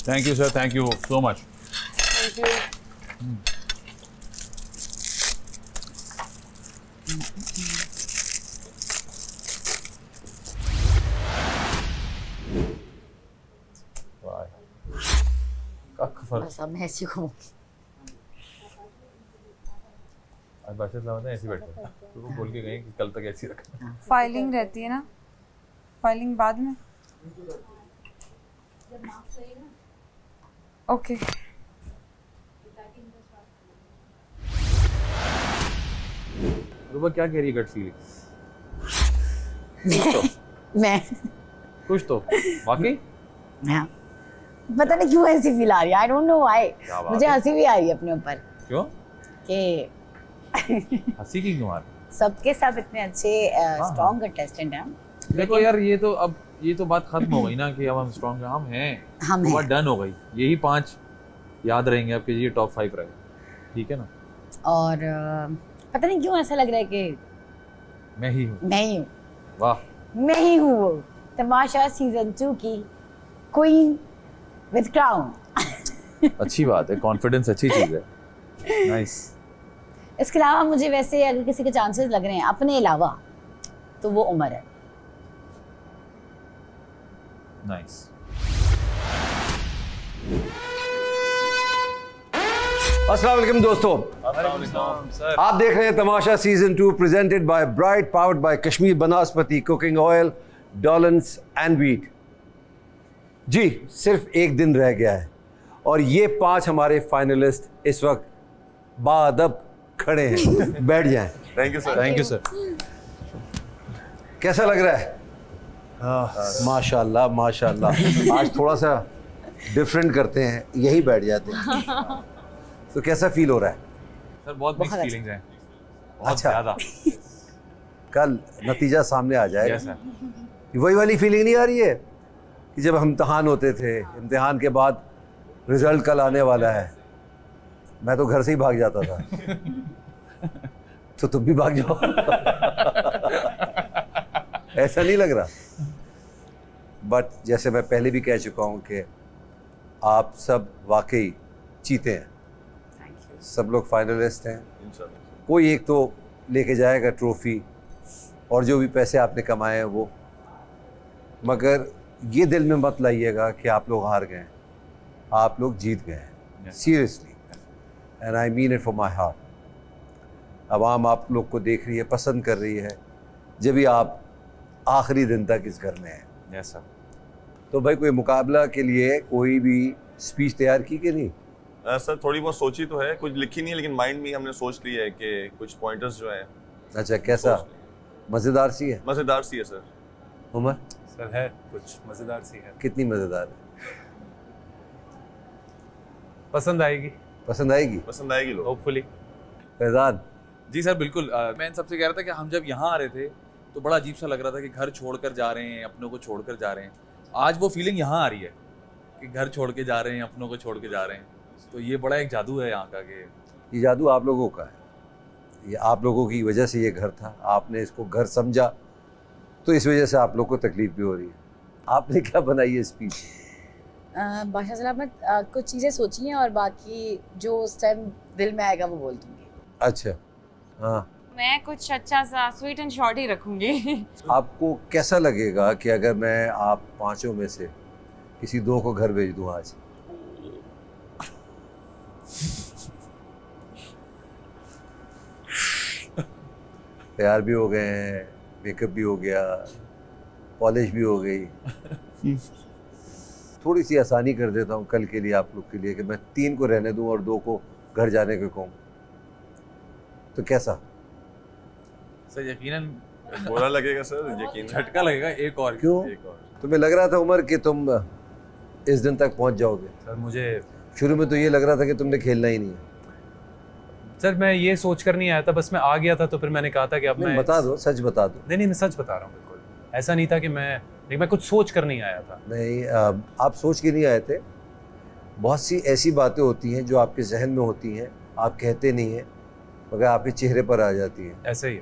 Thank you sir, thank you so much. Thank you. बस अब मैं ऐसी को आज बादशाह साहब ऐसे बैठे हैं। तो वो बोल के गए कि कल तक ऐसी रखना। फाइलिंग रहती है ना, फाइलिंग बाद में। ओके रुबा क्या कह रही है गट फीलिंग? मैं कुछ तो वाकई हाँ। पता नहीं क्यों ऐसी फील आ रही है, आई डोंट नो व्हाई। क्या बात मुझे है? हंसी भी आ रही है अपने ऊपर क्यों? कि हंसी की क्यों आ रही? सबके सब इतने अच्छे स्ट्रॉन्ग कंटेस्टेंट हैं। देखो यार, ये तो अब ये तो बात खत्म हो गई ना कि अब हम स्ट्रॉन्ग हैं। हम वो हैं। बात डन हो गई। यही 5 याद रहेंगे आपके, ये टॉप 5 रहे, ठीक है ना? और पता नहीं क्यों ऐसा लग रहा है कि मैं ही हूँ। मैं ही हूँ, वाह, मैं ही हूँ वो तमाशा सीजन 2 की क्वीन विद क्राउन। अच्छी बात है, कॉन्फिडेंस अच्छी चीज है। नाइस। इसके अलावा मुझे वैसे अगर किसी के चांसेस लग रहे हैं अपने अलावा, तो वो उमर है। नाइस। अस्सलाम वालेकुम दोस्तों, सर आप देख रहे हैं Tamasha season 2 presented by bright, powered by Kashmir Banaspati cooking oil, डॉलन्स एंड व्हीट। जी सिर्फ एक दिन रह गया है और ये 5 हमारे फाइनलिस्ट इस वक्त बाअदब खड़े हैं। बैठ जाएं। Thank you sir. Thank you sir. कैसा लग रहा है? माशाल्लाह माशाल्लाह। आज थोड़ा सा डिफरेंट करते हैं, यही बैठ जाते हैं। तो कैसा फील हो रहा है? सर बहुत मिक्स बहुत फीलिंग्स हैं, बहुत अच्छा। ज्यादा। कल नतीजा सामने आ जाएगा। Yes sir. वही वाली फीलिंग नहीं आ रही है कि जब हम इम्तहान होते थे, इम्तिहान के बाद रिजल्ट कल आने वाला है, मैं तो घर से ही भाग जाता था। तो तुम भी भाग जाओ। ऐसा नहीं लग रहा? बट जैसे मैं पहले भी कह चुका हूँ कि आप सब वाकई चीते हैं। सब लोग फाइनलिस्ट हैं। कोई एक तो लेके जाएगा ट्रॉफी और जो भी पैसे आपने कमाए हैं वो। मगर ये दिल में मत लाइएगा कि आप लोग हार गए हैं, आप लोग जीत गए हैं। Seriously, and I mean it for my heart. आवाम आप लोग को देख रही है, पसंद कर रही है, जब भी आप आखिरी दिन तक इस घर में हैं। Yes sir. तो भाई कोई मुकाबला के लिए कोई भी स्पीच तैयार की कि नहीं? सर थोड़ी बहुत सोची तो है, कुछ लिखी नहीं है, लेकिन माइंड में हमने सोच लिया है कि कुछ पॉइंटर्स जो हैं। अच्छा, कैसा? मज़ेदार सी है? मज़ेदार सी है सर। उमर सर है कुछ मजेदार सी है। कितनी मज़ेदार है? पसंद आएगी। पसंद आएगी? पसंद आएगी लोग। होपफुली। फैजान? जी सर बिल्कुल। मैं इन सबसे कह रहा था कि हम जब यहाँ आ रहे थे तो बड़ा अजीब सा लग रहा था कि घर छोड़कर जा रहे हैं, अपनों को छोड़कर जा रहे हैं। आज वो फीलिंग यहाँ आ रही है कि घर छोड़ के जा रहे हैं, अपनों को छोड़ के जा रहे हैं। तो ये बड़ा एक जादू है यहाँ का कि ये जादू आप लोगों का है, ये आप लोगों की वजह से ये घर था, आपने इसको घर समझा, तो इस वजह से आप लोग को तकलीफ भी हो रही है। आपने क्या बनाई है स्पीच? बादशाह साहब मैं कुछ चीज़ें सोची हैं और बाकी जो उस टाइम दिल में आएगा वो बोल दूँगी। अच्छा, हाँ। मैं कुछ अच्छा सा स्वीट एंड शॉर्ट ही रखूंगी। आपको कैसा लगेगा कि अगर मैं आप पांचों में से किसी दो को घर भेज दूं आज? तैयार भी हो गए हैं, मेकअप भी हो गया, पॉलिश भी हो गई। थोड़ी सी आसानी कर देता हूँ कल के लिए आप लोग के लिए कि मैं 3 को रहने दूं और 2 को घर जाने को कहूँ, तो कैसा? सर यकीनन बुरा लगेगा सर, यकीन झटका लगेगा एक और। क्यों? एक और तुम्हें लग रहा था उमर कि तुम इस दिन तक पहुंच जाओगे? सर मुझे शुरू में तो ये लग रहा था कि तुमने खेलना ही नहीं है। सर मैं ये सोच कर नहीं आया था, बस मैं आ गया था तो फिर मैंने कहा था कि अब मैं बता दो, सच बता दो। नहीं मैं सच बता रहा हूँ, बिल्कुल ऐसा नहीं था कि मैं कुछ सोच कर नहीं आया था। नहीं, आप सोच के नहीं आए थे। बहुत सी ऐसी बातें होती हैं जो आपके जहन में होती हैं, आप कहते नहीं हैं मगर आपके चेहरे पर आ जाती हैं। ऐसे ही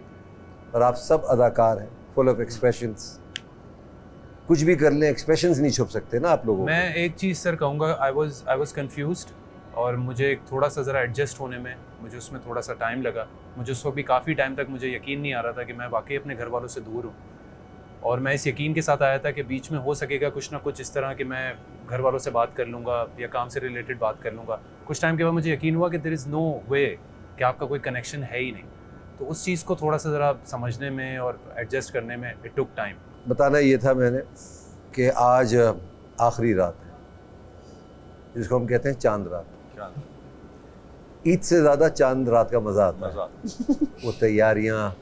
और आप सब अदाकार हैं, फुल ऑफ एक्सप्रेशंस। कुछ भी कर लें, एक्सप्रेशंस नहीं छुप सकते ना आप लोगों मैं एक चीज़ सर कहूँगा, आई वाज कंफ्यूज्ड और मुझे थोड़ा सा ज़रा एडजस्ट होने में मुझे उसमें थोड़ा सा टाइम लगा। मुझे उस वक्त भी काफ़ी टाइम तक मुझे यकीन नहीं आ रहा था कि मैं वाकई अपने घर वालों से दूर हूँ, और मैं इस यकीन के साथ आया था कि बीच में हो सकेगा कुछ ना कुछ इस तरह कि मैं घर वालों से बात कर लूँगा या काम से रिलेटेड बात कर लूँगा। कुछ टाइम के बाद मुझे यकीन हुआ कि देयर इज़ नो वे कि आपका कोई कनेक्शन है ही नहीं। तो उस चीज़ को थोड़ा सा ज़रा समझने में और एडजस्ट करने में इट टुक टाइम। बताना ये था मैंने कि आज आखिरी रात है, जिसको हम कहते हैं चांद रात। ईद से ज़्यादा चांद रात का मज़ा आता है। वो तैयारियाँ,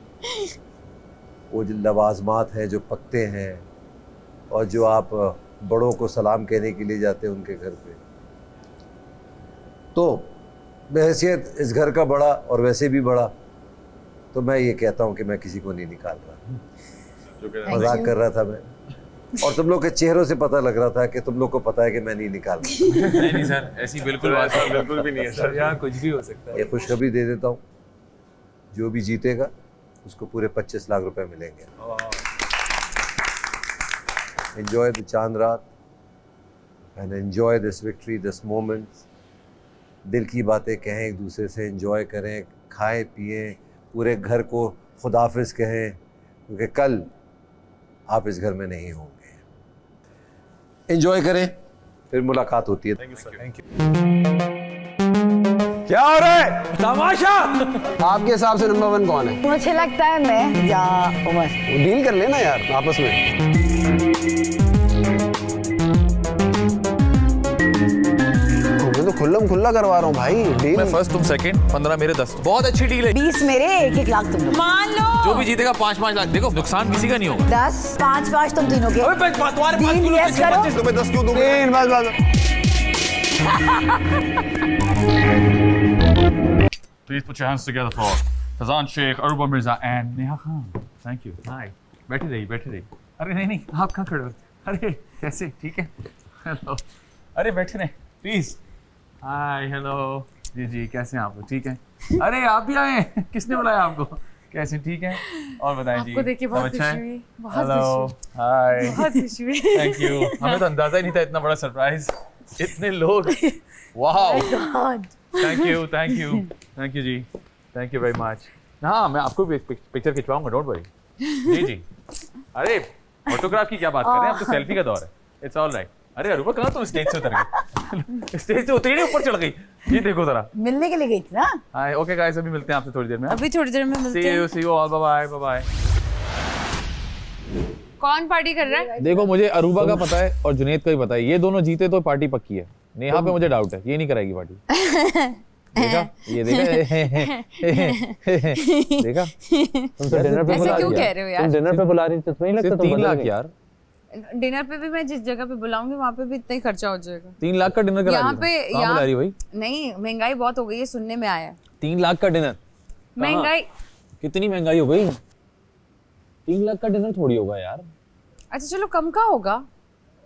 वो जो लवाजमात हैं जो पकते हैं, और जो आप बड़ों को सलाम कहने के लिए जाते हैं उनके घर पे। तो बहैसियत इस घर का बड़ा और वैसे भी बड़ा, तो मैं ये कहता हूँ कि मैं किसी को नहीं निकाल रहा, मजाक कर रहा था मैं, और तुम लोग के चेहरों से पता लग रहा था कि तुम लोग को पता है कि मैं नहीं निकाल रहा। नहीं सर, ऐसी बिल्कुल बात बिल्कुल भी नहीं है सर, यहाँ कुछ भी हो सकता है। ये खुशखबरी दे देता हूँ, जो भी जीतेगा उसको पूरे 25 लाख रुपए मिलेंगे। एंजॉय द चांद रात and enjoy this victory, this moment. दिल की बातें कहें एक दूसरे से, एंजॉय करें, खाएं पिएं, पूरे घर को खुदाफिज कहें, क्योंकि कल आप इस घर में नहीं होंगे। एंजॉय करें, फिर मुलाकात होती है। Thank you. क्या हो रहा है? तमाशा। आपके हिसाब से नंबर 1 कौन है? मुझे लगता है मैं या उमर। डील कर लेना यार आपस में। मैं तो खुल्ला करवा रहा हूँ भाई। डील मैं फर्स्ट, तुम सेकंड, 15 मेरे 10। बहुत अच्छी डील है। 20 मेरे, 1-1 लाख तुम लोग। मान लो जो भी जीतेगा 5-5 लाख। देखो नुकसान किसी का नहीं होगा। 10, 5-5 तुम तीनों के। डील यस करो। तुम्हें 10 क्यों दूंगा? 3 बस। Please put your hands together for Fazan Sheikh, Aruba Mirza and Neha Khan. Thank you. Hi. बैठी रही। अरे नहीं, आप कहाँ खड़े हो? अरे कैसे? ठीक है? हेलो। अरे बैठे रहे, प्लीज। Hi, hello. जी, कैसे हैं आप? ठीक है? अरे आप भी आए हैं? किसने बुलाया आपको? कैसे, ठीक है? और बताएं जी। आपको देख के बहुत सब अच्छा खुशी है? हुई, बहुत हेलो, खुशी हाय। बहुत खुशी हुई। Thank you. हमें तो अंदाजा ही नहीं था इतना बड़ा सरप्राइज, इतने लोग। Wow. Thank you ji, thank you very much. हाँ, मैं आपको भी पिक्चर खिंचवाऊंगा, डोंट वरी। जी। अरे फोटोग्राफ की क्या बात कर रहे हैं, अब तो सेल्फी का दौर है। It's all right. अरे अरूबा कहाँ तुम स्टेज से उतर गई? स्टेज से उतरी नहीं, ऊपर चढ़ गई। ये देखो जरा। मिलने के लिए गई थी ना। हाय, ओके गाइस, अभी मिलते हैं आपसे थोड़ी देर में। अभी थोड़ी देर में मिलते हैं। सी यू ऑल, बाय बाय। कौन पार्टी कर रहा है? देखो मुझे अरूबा का पता है और जुनैद का भी पता है, ये दोनों जीते तो पार्टी पक्की है। नेहा पे मुझे डाउट है, ये नहीं कराएगी पार्टी। देखा? देखा? तुम तो डिनर पे ऐसे क्यों कह रहे हो यार? तुम डिनर पे बुला रही थी, तुम्हें नहीं लगता? 3 लाख यार। डिनर पे भी मैं जिस जगह पे बुलाऊंगी वहाँ पे भी इतना ही खर्चा हो जाएगा। 3 लाख का डिनर करा यहाँ दिया। पे कहाँ बुला रही भाई? नहीं, महंगाई बहुत हो गई है, सुनने में आया। 3 लाख का डिनर? महंगाई कितनी महंगाई हो गई? 3 लाख का डिनर थोड़ी होगा यार। अच्छा चलो कम का होगा।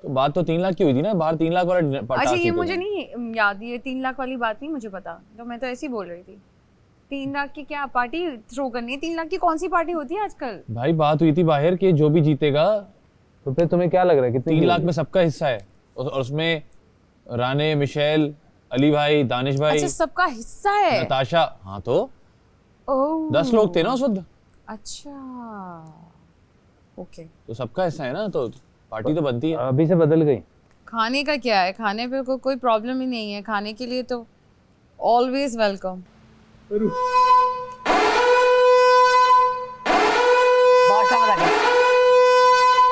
तो बात तो 3 लाख की हुई थी ना, बाहर 3 लाख वाला पार्टी। अच्छा ये मुझे नहीं याद, ये 3 लाख वाली बात नहीं मुझे पता, तो मैं तो ऐसे ही बोल रही थी। 3 लाख की क्या पार्टी थ्रो करनी है? 3 लाख की कौन सी पार्टी होती है आजकल? भाई बात हुई थी बाहर कि जो भी जीतेगा, तो फिर तुम्हें क्या लग रहा है कि 3 लाख में सबका हिस्सा है, और उसमें राने, मिशेल, अली भाई, दानिश भाई, अच्छा सबका हिस्सा है, नताशा। हाँ तो ओह 10 लोग थे ना उस वक्त, अच्छा ओके। तो सबका हिस्सा है ना, तो पार्टी तो बनती है। अभी से बदल गई। खाने का क्या है, खाने पे कोई प्रॉब्लम ही नहीं है, खाने के लिए तो ऑलवेज वेलकम।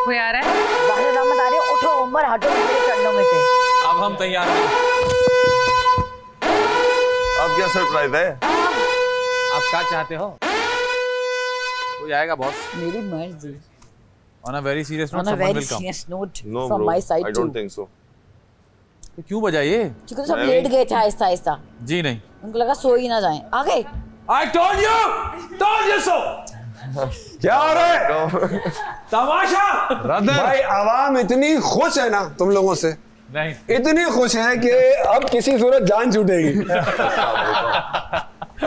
कोई आ रहा है? बाहर रहमत आ रही है, उठो उमर, हटो मेरे चरणों में से। अब हम तैयार हैं। अब क्या सरप्राइज है? आप क्या चाहते हो? कोई आएगा बॉस? मेरी मर्जी। On a very serious note, On a someone very will come. serious note No from bro, my side I too. don't think so. तो क्यों बजाइए? क्योंकि तो सब लेट गए थे आहिस्ता आहिस्ता, जी नहीं। उनको लगा सो ही ना जाएं। आ गए। I told you so. क्या हो रहा है? तमाशा। भाई आवाम इतनी खुश है ना तुम लोगों से, नहीं इतनी खुश है कि अब किसी सूरत जान छूटेगी।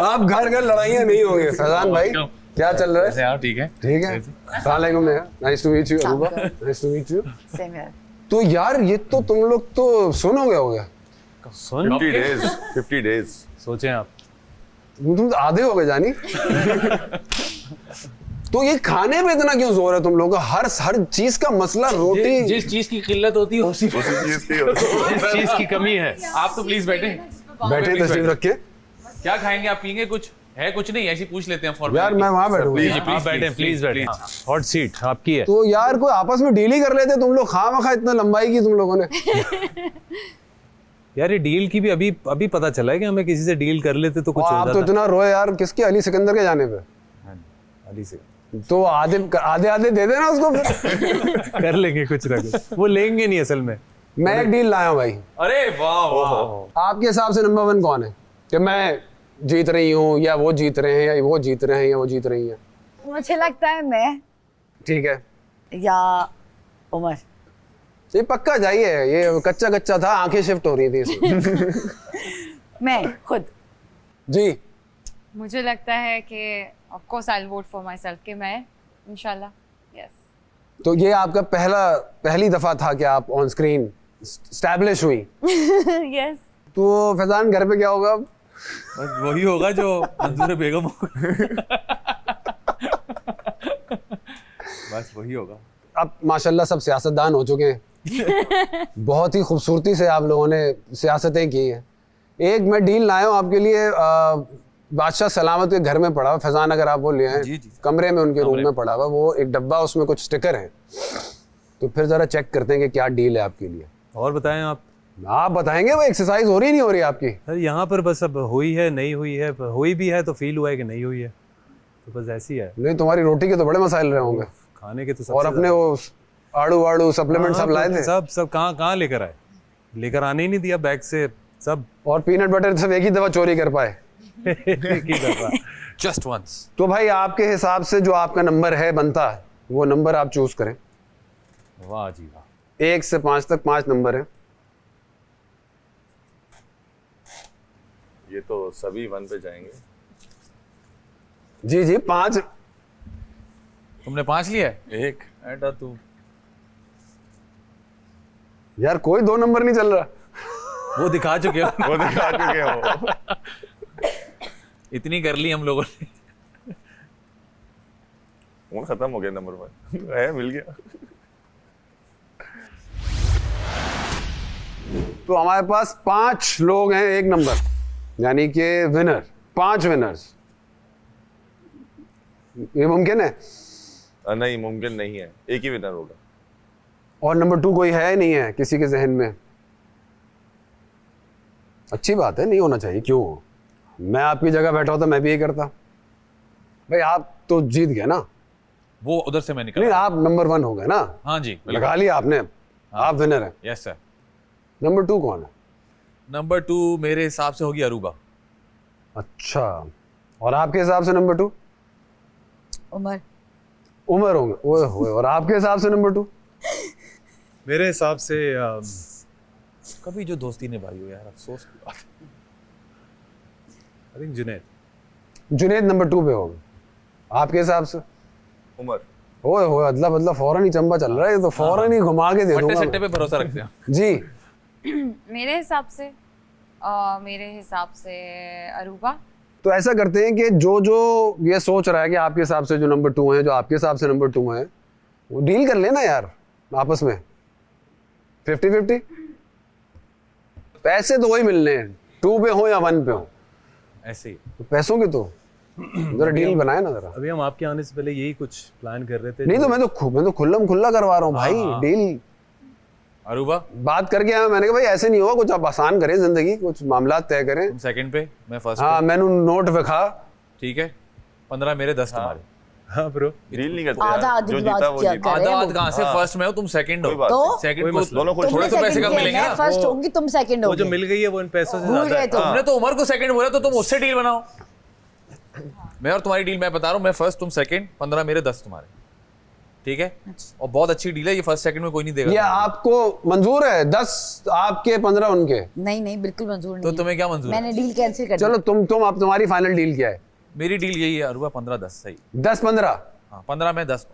अब घर घर लड़ाइयाँ नहीं होंगी। फैजान भाई क्या चल रहा है? यार ठीक है। ठीक है। अस्सलाम वालेकुम यार, nice to meet you Aruba, nice to meet you. Same here. तो यार ये तो तुम लोग तो सुन हो गया होगा। सुन 50 days, 50 days. सोचें आप, तुम तो आधे हो गए जानी। तो ये खाने पे इतना क्यों जोर है तुम लोगों का? हर चीज का मसला रोटी। जिस चीज की किल्लत होती है उसी चीज की होती है। जिस चीज की कमी है। आप तो प्लीज बैठे। बैठे तशरीफ रख के। क्या खाएंगे आप? पियेंगे कुछ? है कुछ नहीं, ऐसे पूछ लेते हैं फॉर्मेलिटी। यार मैं वहां बैठूंगा। आप बैठे, प्लीज बैठे, हॉट सीट आपकी है। तो यार कोई आपस में डील ही कर लेते तुम लोग, खामखा इतना लंबाई की तुम लोगों ने। यार ये डील की भी अभी पता चला है कि हमें किसी से डील कर लेते तो कुछ हो आप जाता। तो इतना रोए यार, किसके? अली सिकंदर के जाने पे। अली से तो आधे आधे दे देना उसको फिर। कर लेंगे कुछ ना कुछ, वो लेंगे नहीं असल में। मैं एक डील लाया हूँ भाई। अरे वाह वाह। आपके हिसाब से नंबर 1 कौन है? कि मैं जीत रही हूँ, या वो जीत रहे हैं, या वो जीत रहे हैं, या वो जीत रही हैं? मुझे लगता है मैं, ठीक है। या उमर। ये पक्का जाइए, ये कच्चा कच्चा था, आंखें शिफ्ट हो रही थी इसमें। मैं खुद। जी मुझे लगता है कि of course I will vote for my self कि मैं इंशाल्लाह। यस। तो ये आपका पहली दफा था कि आप ऑन स्क्रीन स्टैब्लिश हुई। यस। तो फैजान घर पे क्या होगा अब? बस वही होगा जो मंजूर बेगम होगा। बस वही होगा। अब माशाल्लाह सब सियासतदान हो चुके हैं। बहुत ही खूबसूरती से आप लोगों ने सियासतें की हैं। एक मैं डील लाया हूँ आपके लिए। बादशाह सलामत के घर में पड़ा हुआ, फैजान अगर आप वो ले आए, कमरे में उनके रूम में पड़ा हुआ, वो एक डब्बा, उसमें कुछ स्टिकर हैं। तो फिर ज़रा चेक करते हैं कि क्या डील है आपके लिए। और बताएं आप बताएंगे। वो एक्सरसाइज हो रही नहीं हो रही आपकी? सर यहाँ पर बस अब हुई है, नहीं हुई है, हुई भी है तो फील हुआ है कि नहीं हुई है, तो बस ऐसी है। नहीं, तुम्हारी रोटी के तो बड़े मसाइल रहे होंगे। खाने के तो और अपने वो आड़ू सप्लीमेंट सब लाए थे? सब कहाँ लेकर आए? लेकर आने ही नहीं दिया बैग से सब। और पीनट बटर सब एक ही दफा चोरी कर पाए। Just once. तो भाई आपके हिसाब से जो आपका नंबर है बनता है, वो नंबर आप चूज करें। वाह जी वाह। 1 से 5 तक 5 नंबर है। ये तो सभी 1 पे जाएंगे। जी 5। तुमने 5 लिया है? 1। ऐटा तू यार कोई 2 नंबर नहीं चल रहा। वो दिखा चुके हो। वो दिखा चुके हो। इतनी कर ली हम लोगों ने। फोन खत्म हो गया। नंबर 1 है, मिल गया। तो हमारे पास 5 लोग हैं, 1 नंबर, यानी कि विनर। 5 विनर्स। ये मुमकिन है? नहीं, मुमकिन नहीं है। एक ही विनर होगा। और नंबर 2 कोई है नहीं है किसी के जहन में? अच्छी बात है, नहीं होना चाहिए। क्यों? मैं आपकी जगह बैठा होता मैं भी यही करता। भाई आप तो जीत गए ना। वो उधर से मैं निकल। नहीं, आप नंबर 1 हो गए ना। हाँ जी, लगा लिया आपने। आप विनर हैं। Yes sir. नंबर 2 कौन है? नंबर 2 मेरे हिसाब से होगी अरूबा। अच्छा, और आपके हिसाब से नंबर 2? उमर। उमर होंगे। ओए होए, और आपके हिसाब से नंबर 2? मेरे हिसाब से कभी जो दोस्ती निभाई हो यार, अफसोस की बात। I think Junaid. Junaid number 2 पे होंगे। आपके हिसाब से? उमर। ओए होए, अदला बदला फौरन ही चंबा चल रहा है, तो फौरन ही घुमा के दे दूंगा। सट्टे पे भरोसा रखते हैं जी। मेरे हिसाब से अरूबा। तो ऐसा करते हैं कि जो जो ये सोच रहा है कि आपके हिसाब से जो नंबर 2 हैं, जो आपके हिसाब से नंबर 2 हैं, वो डील कर लेना यार आपस में 50-50। पैसे तो वही मिलने हैं, 2 पे हो या 1 पे हो, ऐसे ही। तो पैसों के तो जरा डील बनाए ना जरा। अभी हम आपके आने से पहले यही कुछ प्लान कर रहे थे। नहीं तो मैं तो खुल्लम खुल्ला करवा रहा हूँ भाई डील। अरूबा बात करके आया, मैंने कहा भाई ऐसे नहीं होगा, कुछ आप आसान करें जिंदगी, कुछ मामला तय करें। तुम सेकंड पे, मैं फर्स्ट हाँ, मैंने नोट दिखा। ठीक है, 15 मेरे 10 तुम्हारे। हाँ ब्रो, डील नहीं करते आधा यार, आधी जो बात जीता वो क्या जीता। करें? आधा कहाँ से? फर्स्ट में हो तुम, सेकंड कोई हो। बात तो? नहीं। सेकंड कोई को मसला दोनों खुश थोड़े तो पैसे कम मिलेंगे मैं ना। फर्स्ट होंगी, तुम सेकंड वो होगे। जो मिल गई है वो इन पैसों से भूल ज्यादा गए है। तुम। तुमने तो उमर को सेकंड बोला, तो तुम उससे डील बनाओ। मैं और तुम्हारी डील मैं बता रहा हूँ, मैं फर्स्ट तुम सेकंड, 15 मेरे 10 तुम्हारे। ठीक है, और बहुत अच्छी डील है ये, फर्स्ट सेकंड में कोई नहीं देगा। ये आपको मंजूर है? 10 आपके 15 उनके? नहीं नहीं, बिल्कुल मंजूर नहीं तो है। तुम्हें क्या मंजूर है? मैंने डील कैंसिल कर दी। चलो तुम अब तुम्हारी फाइनल डील क्या है? मेरी डील यही है अरूबा, 15-10 सही। 10-15? हाँ, 15 में 10।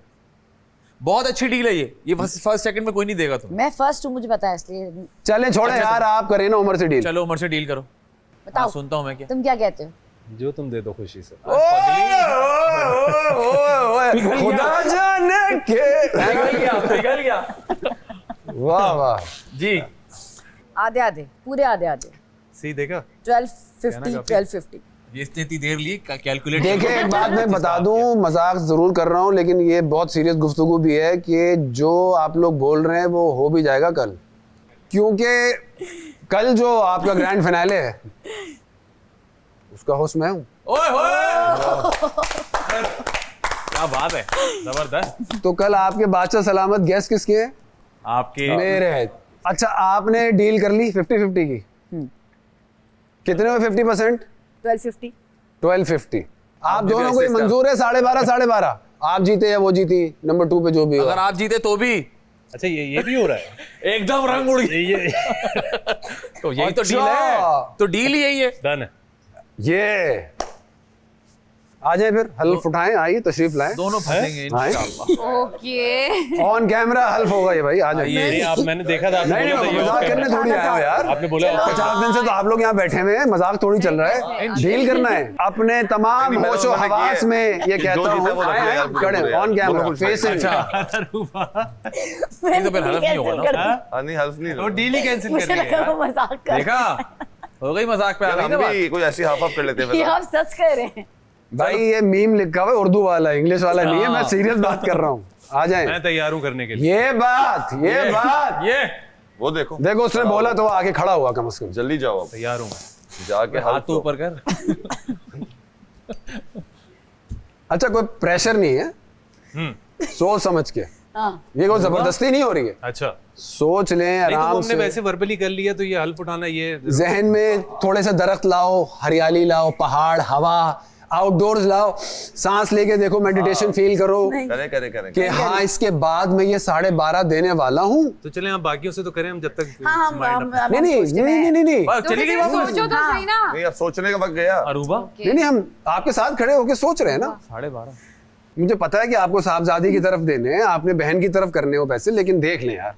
बहुत अच्छी डील है ये फर्स्ट सेकंड में कोई नहीं देगा तुम्हें। मैं फर्स्ट हूँ, मुझे पता है, इसलिए चले छोड़े यार, आप करें ना उमर से डील। चलो उमर से डील करो। बताओ। हाँ, सुनता हूँ मैं क्या। तुम क्या कहते हो? जो तुम दे दो खुशी से। खुदा जाने के। पिघल गया। वाह वाह जी, आधे आधे, पूरे आधे आधे। सी देखा? 1250, 1250। ये इतनी देर लिए कैलकुलेट। देखिए एक बात मैं बता दूं, मजाक जरूर कर रहा हूं, लेकिन ये बहुत सीरियस गुफ्तगू भी है कि जो आप लोग बोल रहे हैं वो हो भी जाएगा कल, क्योंकि कल जो आपका ग्रैंड फिनाले है उसका होस्ट मैं हूं। ओए होए, क्या बात है, जबरदस्त। तो कल आपके बादशाह सलामत गेस्ट किसके हैं? आपके मेरे हैं। अच्छा, आपने डील कर ली 50-50 की? कितने में 50%? 1250। 1250। आप भी दोनों को ऐसे मंजूर है? 12.5 आप जीते या वो जीती, नंबर 2 पे जो भी अगर होगा। आप जीते तो भी अच्छा ये भी हो रहा है? एकदम रंग उड़ गया। तो यही तो डील है, तो डील ही यही है। डन है। ये आ जाए फिर, हल्फ उठाएं, आइए तशरीफ लाएं। दोनों फंसेंगे इंशाल्लाह। ओके। ऑन कैमरा हल्फ होगा ये भाई, आ जाए। नहीं आप, मैंने देखा था आपने नहीं बोला था ये मजाक करने थोड़ी आया हो यार। आपने बोला 50 दिन से तो आप लोग यहाँ बैठे हुए हैं, मजाक थोड़ी चल रहा है, डील करना है। अपने तमाम नहीं, होशो मैंने हवास में ये जो कहता जीता वो हूँ, रख लिया, खड़े ऑन कैमरा, दोनों फेसिंग। ये तो फिर हलफ नहीं होगा ना। हाँ नहीं, हल्फ नहीं। वो डील ही कैंसिल मुझे कर रही लगा है। वो मजाक कर देखा, हो गई मजाक पे आ गई ना हम बात। भी कोई ऐसी हाफ कर लेते हैं ये फिर। आप सच कह रहे हैं। भाई ये मीम लिखा हुआ है उर्दू वाला, इंग्लिश वाला नहीं है, मैं सीरियस बात कर रहा हूँ। आ जाए। मैं तैयार हूँ करने के लिए। ये बात ये वो देखो देखो, उसने बोला तो वो आगे खड़ा हुआ कम से कम। जल्दी जाओ अब, तैयार हूँ मैं। जाके हाथ तो ऊपर कर। अच्छा, कोई प्रेशर नहीं है, सोच समझ के। हाँ। ये कोई जबरदस्ती नहीं हो रही है, अच्छा सोच लें नहीं, तो आराम हमने से। वैसे वर्बली कर लिया, तो ये हल्फ उठाना ये जहन में थोड़े से दरख्त लाओ, हरियाली लाओ, पहाड़, हवा, आउटडोर्स लाओ, सांस लेके देखो, मेडिटेशन फील करो करें कि हाँ इसके बाद मैं ये 12.5 देने वाला हूँ। तो चले हम बाकियों से तो करें, हम जब तक हाँ, नहीं, चली गई वापस। सोचो तो सही ना। नहीं, अब सोचने का वक्त गया। अरूबा नहीं, हम आपके साथ खड़े होके सोच रहे हैं ना। 12:30। मुझे पता है कि आपको साहबजादी की तरफ देने हैं, आपने बहन की तरफ करने हो पैसे, लेकिन देख लें यार।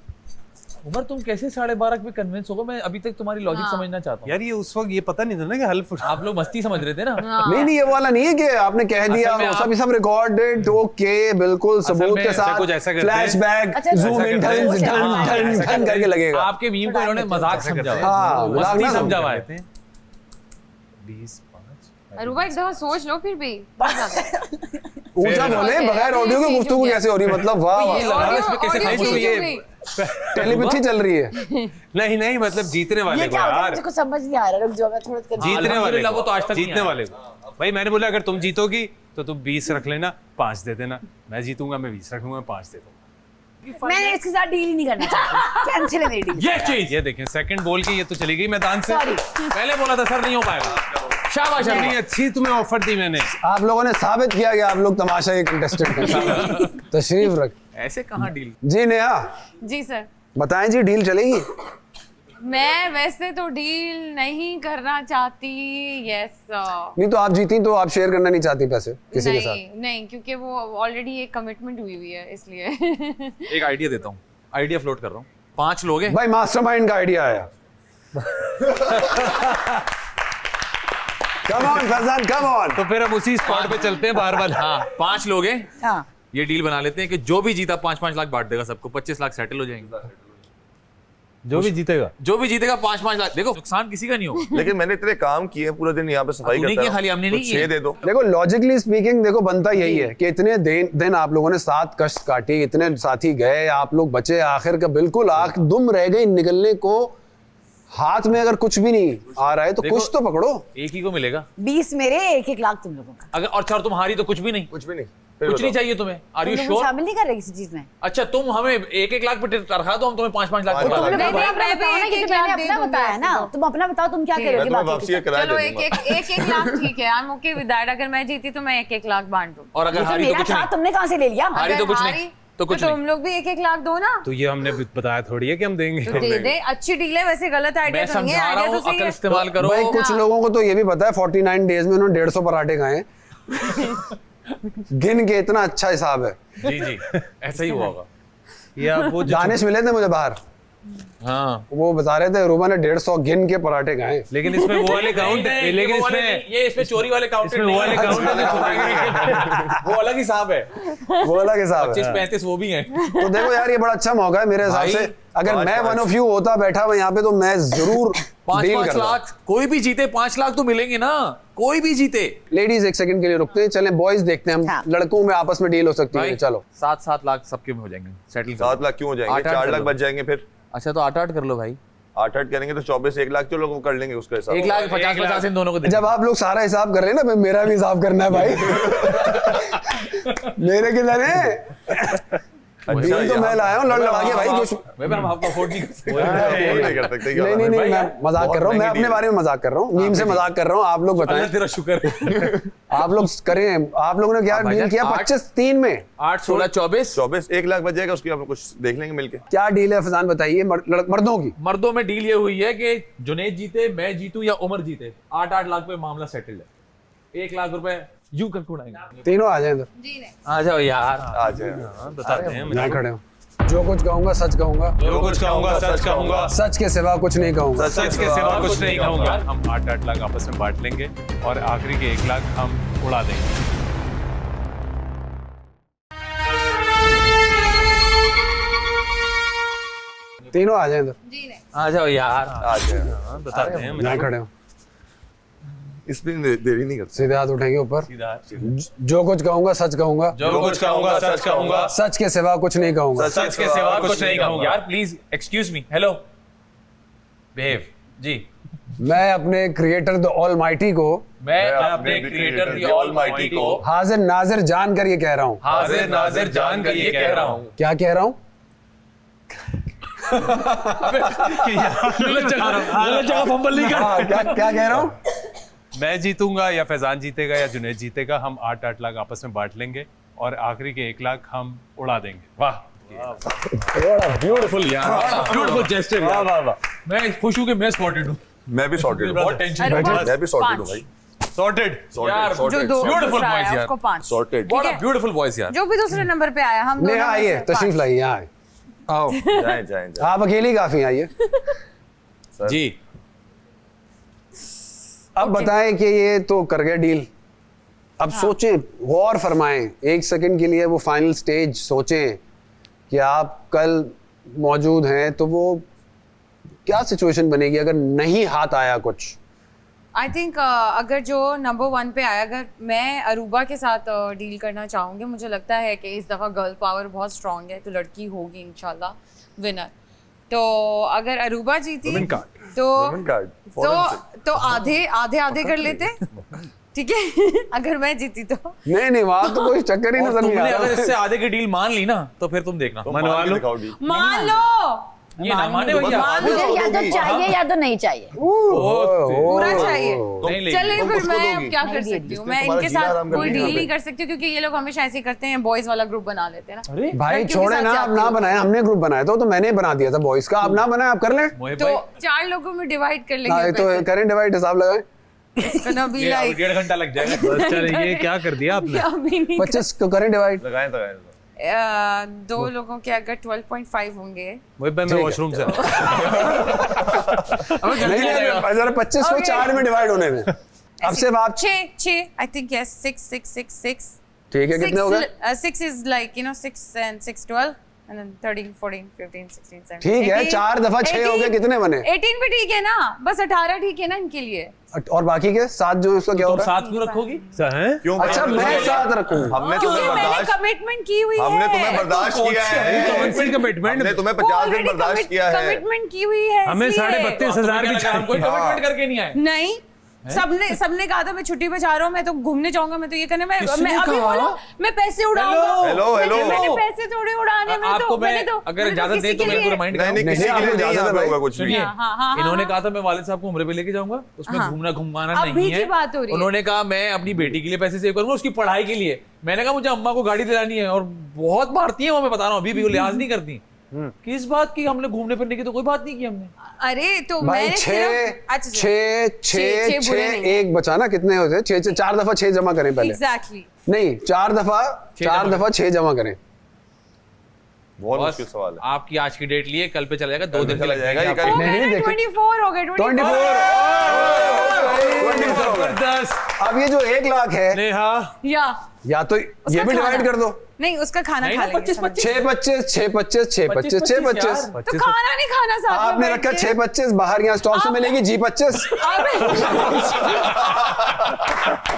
उमर तुम कैसे 12:30 पे कन्विंस होगा? मैं अभी तक तुम्हारी लॉजिक समझना चाहता हूँ यार, ये उस वक्त ये पता नहीं था ना कि हल्फ आप लोग मस्ती समझ रहे थे ना। नहीं, ये वाला नहीं है कि आपने कह दिया, में वो सब रिकॉर्डेड, ओके, बिल्कुल सबूत में के साथ, कुछ ऐसा करते हैं। फ्लैशबैक, अच्छा, जूम इन, ऐसा करते हैं। ढन करके लगेगा। आपके मीम को इन्होंने मजाक समझा हुआ हाँ, है, मजाक मस्ती ना समझा हुआ है। 20-5 अरूबा एक दफा सोच लो फिर भी। ऊंचा बोले, बगैर ऑडियो के गुफ्तगू कैसे हो रही है? मतलब वाह वाह, टेलीपैथी चल रही है। नहीं मतलब जीतने वाले ये को क्या होता है? यार, मुझे कुछ समझ नहीं आ रहा, रुक जाओ, मैं थोड़ा जीतने वाले वो तो आज तक नहीं जीतने आया। वाले को। भाई मैंने बोला अगर तुम जीतोगी तो तुम 20 रख लेना, 5 दे देना। मैं जीतूंगा, मैं 20 रखूंगा, 5 दे दूंगा। मैं इसके साथ डील ही नहीं करना चाहती, कैंसिल है मेरी डील। ये चीज ये देखें, सेकंड बोल के ये तो चली गई मैदान से। Sorry। पहले बोला था सर नहीं हो पाएगा। शाबाश अम्मी। इतनी अच्छी तुम्हें ऑफर दी मैंने। आप लोगों ने साबित किया कि आप लोग तमाशा के कंटेस्टेंट हैं। तशरीफ रख। ऐसे कहाँ डील? जी नेहा जी सर। बताएं जी, डील चलेगी? मैं वैसे तो डील नहीं करना चाहती। यस नहीं तो आप जीती तो आप शेयर करना नहीं चाहती पैसे किसी के साथ? नहीं, क्योंकि वो ऑलरेडी एक कमिटमेंट हुई है इसलिए। एक आइडिया देता हूँ, आइडिया फ्लोट कर रहा हूँ। 5 लोग हैं भाई, मास्टरमाइंड का आइडिया आया। Come on Faizan, come on. तो फिर हम उसी स्पॉट पे चलते हैं बार बार। हाँ 5 लोग हैं। हाँ ये डील बना लेते हैं कि जो भी जीता 5-5 लाख बांट देगा सबको, 25 लाख सेटल हो जाएंगे। जो भी जीतेगा 5-5 लाख। देखो नुकसान किसी का नहीं होगा। लेकिन मैंने इतने काम किए पूरा दिन यहाँ पे सफाई तूने करता किया खाली, हमने नहीं 6 किए। दे दो। देखो लॉजिकली स्पीकिंग, देखो बनता यही है कि इतने दिन आप लोगों ने 7 कष्ट काटी, इतने साथी गए, आप लोग बचे, आखिर का बिल्कुल आंख दुम रह गई निकलने को। हाथ में अगर कुछ भी नहीं आ रहा है तो कुछ तो पकड़ो। एक ही को मिलेगा 20 मेरे 1-1 लाख तुम लोगों का। अगर, और 4 तुम हारी तो कुछ भी नहीं। कुछ भी नहीं, कुछ नहीं चाहिए तुम्हें। आर यू तुम लोग श्योर? शामिल नहीं कर रहे किसी चीज में? अच्छा तुम हमें 1-1 लाख पे रखा दो, हम तुम्हें 5-5 लाख पे तुम बता लोग देंगे। अपना बताओ ना, कि मैंने अपना बताया ना, तुम अपना बताओ तुम क्या करोगे मैं बाकी वापसी का किराया चलो दे एक दूंगा। एक लाख ठीक है। I am okay with that. अगर मैं जीती तो मैं 1-1 लाख बांट दूं। और अगर ये तो हारी तो मेरा कुछ था, नहीं। तुमने कहाँ से ले लिया? हारी तो अगर कुछ हारी नहीं तो कुछ तुम नहीं। लोग भी 1-1 लाख दो ना। तो ये हमने बताया थोड़ी है कि हम देंगे। तो दे दे, अच्छी डील है वैसे। गलत आइडिया मैं तो नहीं है, समझा रहा आइडिया हूँ, तो सही अकल है। इस्तेमाल करो। भाई कुछ लोगों को तो ये भी पता है 49 डेज में उन्होंने 150 पराठे खाए हैं। गिन के इतना अच्छा हिसाब है। जी जी ऐसा ही हुआ होगा। या वो जो दानिश मिले थे मुझे बाहर, हाँ वो बता रहे थे रूबा ने 150 गिन के पराठे खाए। लेकिन इसमें वो वाले काउंट है, लेकिन ये इसमें चोरी वाले काउंट इसमें वो वाले काउंट है। वो अलग हिसाब है। वो अलग हिसाब है। 25-35 वो भी हैं। तो देखो यार, ये बड़ा अच्छा मौका है मेरे हिसाब भाई, से। अगर मैं 5-5 वन ऑफ यू होता बैठा हुआ यहाँ पे तो मैं जरूर डील 5-5 करता। लाख कोई भी जीते 5 लाख तो मिलेंगे ना, कोई भी जीते। लेडीज एक सेकंड के लिए रुकते हैं, चलें बॉयज देखते हैं हम। हाँ। लड़कों में आपस में डील हो सकती है। चलो 7-7 लाख सबके में हो जाएंगे सेटल। 7 लाख क्यों हो जाएंगे? 4 लाख बच जाएंगे फिर। अच्छा तो 8-8 कर लो भाई। 8-8 करेंगे तो 24 1 लाख तो लोगों को कर लेंगे उसका हिसाब। 1 लाख 50-50 इन दोनों को दे। जब आप लोग सारा हिसाब कर रहे हैं ना, मेरा भी हिसाब करना है भाई। मेरे किधर है? डील तो मैं लाया हूँ लड़ लड़ा के भाई। कुछ हम आपको अफोर्ड नहीं कर सकते। नहीं कर सकते क्या? नहीं, मैं मजाक कर रहा हूँ। मैं अपने बारे में मजाक कर रहा हूँ, मीम से मजाक कर रहा हूँ। आप लोग बताएं, तेरा शुक्र। आप लोग करें। आप लोगों ने क्या डील किया? 25-3 में 8-16-24 1 लाख बच जाएगा, उसकी हम कुछ देख लेंगे मिलके। क्या डील है फैजान बताइए, मर्दों की। मर्दों में डील ये हुई है कि जुनैद जीते, मैं जीतूं या उमर जीते, 8-8 लाख पे मामला सेटल्ड है। 1 लाख रुपए यूं कर उड़ाएंगे। तीनों आ जाए इधर। आ जाओ यार, आ जाए। बताते हैं। मैं खड़े हूँ। जो कुछ कहूंगा सच कहूंगा, जो कुछ कहूंगा सच कहूंगा, सच के सिवा कुछ नहीं कहूंगा। सच के सिवा कुछ नहीं कहूंगा। हम 8-8 लाख आपस में बांट लेंगे और आखिरी के 1 लाख हम उड़ा देंगे। तीनों आ जाए इधर। आ जाओ यार, आ जाए। बताते हैं। मैं खड़े हूँ। इसमें देरी नहीं करते। सीधे हाथ उठेंगे ऊपर। जो कुछ कहूंगा सच कहूंगा, जो कुछ कहूंगा सच कहूंगा, सच के सिवा कुछ नहीं कहूंगा। सच के सिवा कुछ नहीं कहूंगा। यार please excuse me, hello behave जी। मैं अपने क्रिएटर द ऑलमाइटी को, मैं अपने क्रिएटर द ऑलमाइटी को हाजिर नाजिर जान कर ये कह रहा हूँ। हाजिर नाजिर जान कर ये कह रहा हूँ। क्या कह रहा हूँ? गलत जगह फंबल नहीं कर। हाँ, क्या क्या कह रहा हूँ? मैं जीतूंगा या फैजान जीतेगा या जुनैद जीतेगा, हम 8-8 लाख आपस में बांट लेंगे और आखिरी के 1 लाख हम उड़ा देंगे। वाह ब्यूटीफुल यार, ब्यूटीफुल जेस्चर। वाह वाह वाह, मैं खुश हूं कि मैं स्पॉटेड हूं। मैं भी सॉर्टेड हूँ। बहुत टेंशन अरे बैठे। बस मैं भी सॉर्टेड हूँ 5। भाई। सॉर्टेड। यार जो दो Beautiful दूसरा boys आया यार। उसको 5। Sorted. What a beautiful voice यार। जो भी दूसरे नंबर पे आया हम दोनों नेहा में आइए, से तशरीफ 5। लाइए, यहाँ आइए। आओ जाए जाए जाए। आप अकेली काफी आइए। जी। अब बताएं कि ये तो कर गए डील। अब सोचें, गौर फरमाएं 1 सेकंड के लिए, वो फाइनल स्टेज सोचें कि आप कल मौजूद हैं तो वो क्या सिचुएशन बनेगी अगर नहीं हाथ आया कुछ। आई थिंक अगर जो नंबर 1 पे आया, अगर मैं अरूबा के साथ डील करना चाहूँगी, मुझे लगता है कि इस दफ़ा गर्ल पावर बहुत स्ट्रांग है, तो लड़की होगी इंशाल्लाह विनर। तो अगर अरूबा जीती तो आधे कर लेते, ठीक है। अगर मैं जीती तो नहीं वहां तो कोई चक्कर ही नजर नहीं आ तुमने रहा। अगर इससे आधे की डील मान ली ना तो फिर तुम देखना, मनवा लो। मान लो ये ना माने भैया। मुझे या तो चाहिए या तो नहीं चाहिए। पूरा चाहिए। चलिए तुम फिर उसको मैं दोगी। अब क्या कर सकती हूँ, मैं इनके साथ कोई डील नहीं कर सकती क्योंकि ये लोग हमेशा ऐसे ही करते हैं, बॉयज वाला ग्रुप बना लेते हैं ना। भाई लड़कियों के छोड़े साथ ना, जाती आप ना हूँ। बनाए, हमने ग्रुप बनाया था तो मैंने बना दिया था बॉयज का, आप ना बनाए, आप कर लें। तो 4 लोगों में डिवाइड कर हाँ, लेंगे तो पैसे। करें डिवाइड, हिसाब लगाएं। It's gonna be ये अब like 1.5 घंटा लग जाएगा। चलिए ये क्या कर दिया आपने? अभी नहीं 25 को करें डिवाइड। लगाएं तो दो लोगों के अगर 12.5 होंगे वही मैं वॉशरूम से नहीं 25 को 4 में डिवाइड होने में। अब सिर्फ आप 6 आई थिंक यस 6 ठीक है, कितने हो गए? 6 is like you know 6 and 6 12 and then 13 14 15 16 17 ठीक है, 4 दफा 6 हो गए, कितने बने? 18 भी ठीक है ना, बस 18 ठीक है ना इनके लिए। और बाकी के 7 जो है उसका क्या तुम होगा? 7 क्यों रखोगी? क्यों? अच्छा मैं 7 रखूंगा। हमने क्योंकि तुम्हें मैंने बर्दाश्त कमिटमेंट की हुई है। हमने तुम्हें बर्दाश्त किया है। कमिटमेंट हमने तुम्हें 50 दिन बर्दाश्त किया है। कमिटमेंट की हुई है। हमें इसलिए। 32,500 की हम कोई कमिटमेंट करके नहीं आए। नहीं सबने कहा था मैं छुट्टी पे जा रहा हूँ, मैं तो घूमने जाऊंगा, मैं तो ये करने, मैं अभी बोला मैं पैसे उड़ाऊंगा। हेलो मैंने पैसे थोड़े उड़ाने में आपको तो मैं मैंने तो अगर इजाजत दे तो मेरे को रिमाइंड नहीं नहीं, किसी के लिए नहीं यहाँ पे होगा कुछ भी। सुनिए, हाँ, इन्होंने कहा था मैं वालिद साहब को उम्रे पे लेके जाऊंगा, उसमें घूमना अभी नहीं की है। बात हो रही है। उन्होंने कहा मैं अपनी बेटी के लिए पैसे सेव करूंगा, उसकी पढ़ाई के लिए। मैंने कहा मुझे अम्मा को गाड़ी दिलानी है, और बहुत मारती है वो, मैं बता रहा हूँ, अभी भी वो लिहाज नहीं करती। किस बात की? हमने घूमने फिरने की तो कोई बात नहीं की हमने। अरे तो भाई मैंने 6 एक बचा ना, कितने होते हैं? 6 4 दफा 6 जमा करें पहले। एग्जैक्टली नहीं 4 दफा 6 जमा करें। बहुत मुश्किल सवाल है। आपकी आज की डेट लिए, कल पे चला जाएगा, 2 दिन चला जाएगा ये नहीं, नहीं, देखो। 24 हो गए 24 अब ये जो 1 लाख है नेहा या तो ये भी डिवाइड कर दो। नहीं उसका खाना खा लेंगे। 6 25 6 25 6 25 6 25 तो खाना नहीं खाना साथ में आपने बैठ रखा के। 6 25 बाहर यहाँ स्टॉक से मिलेगी जी 25।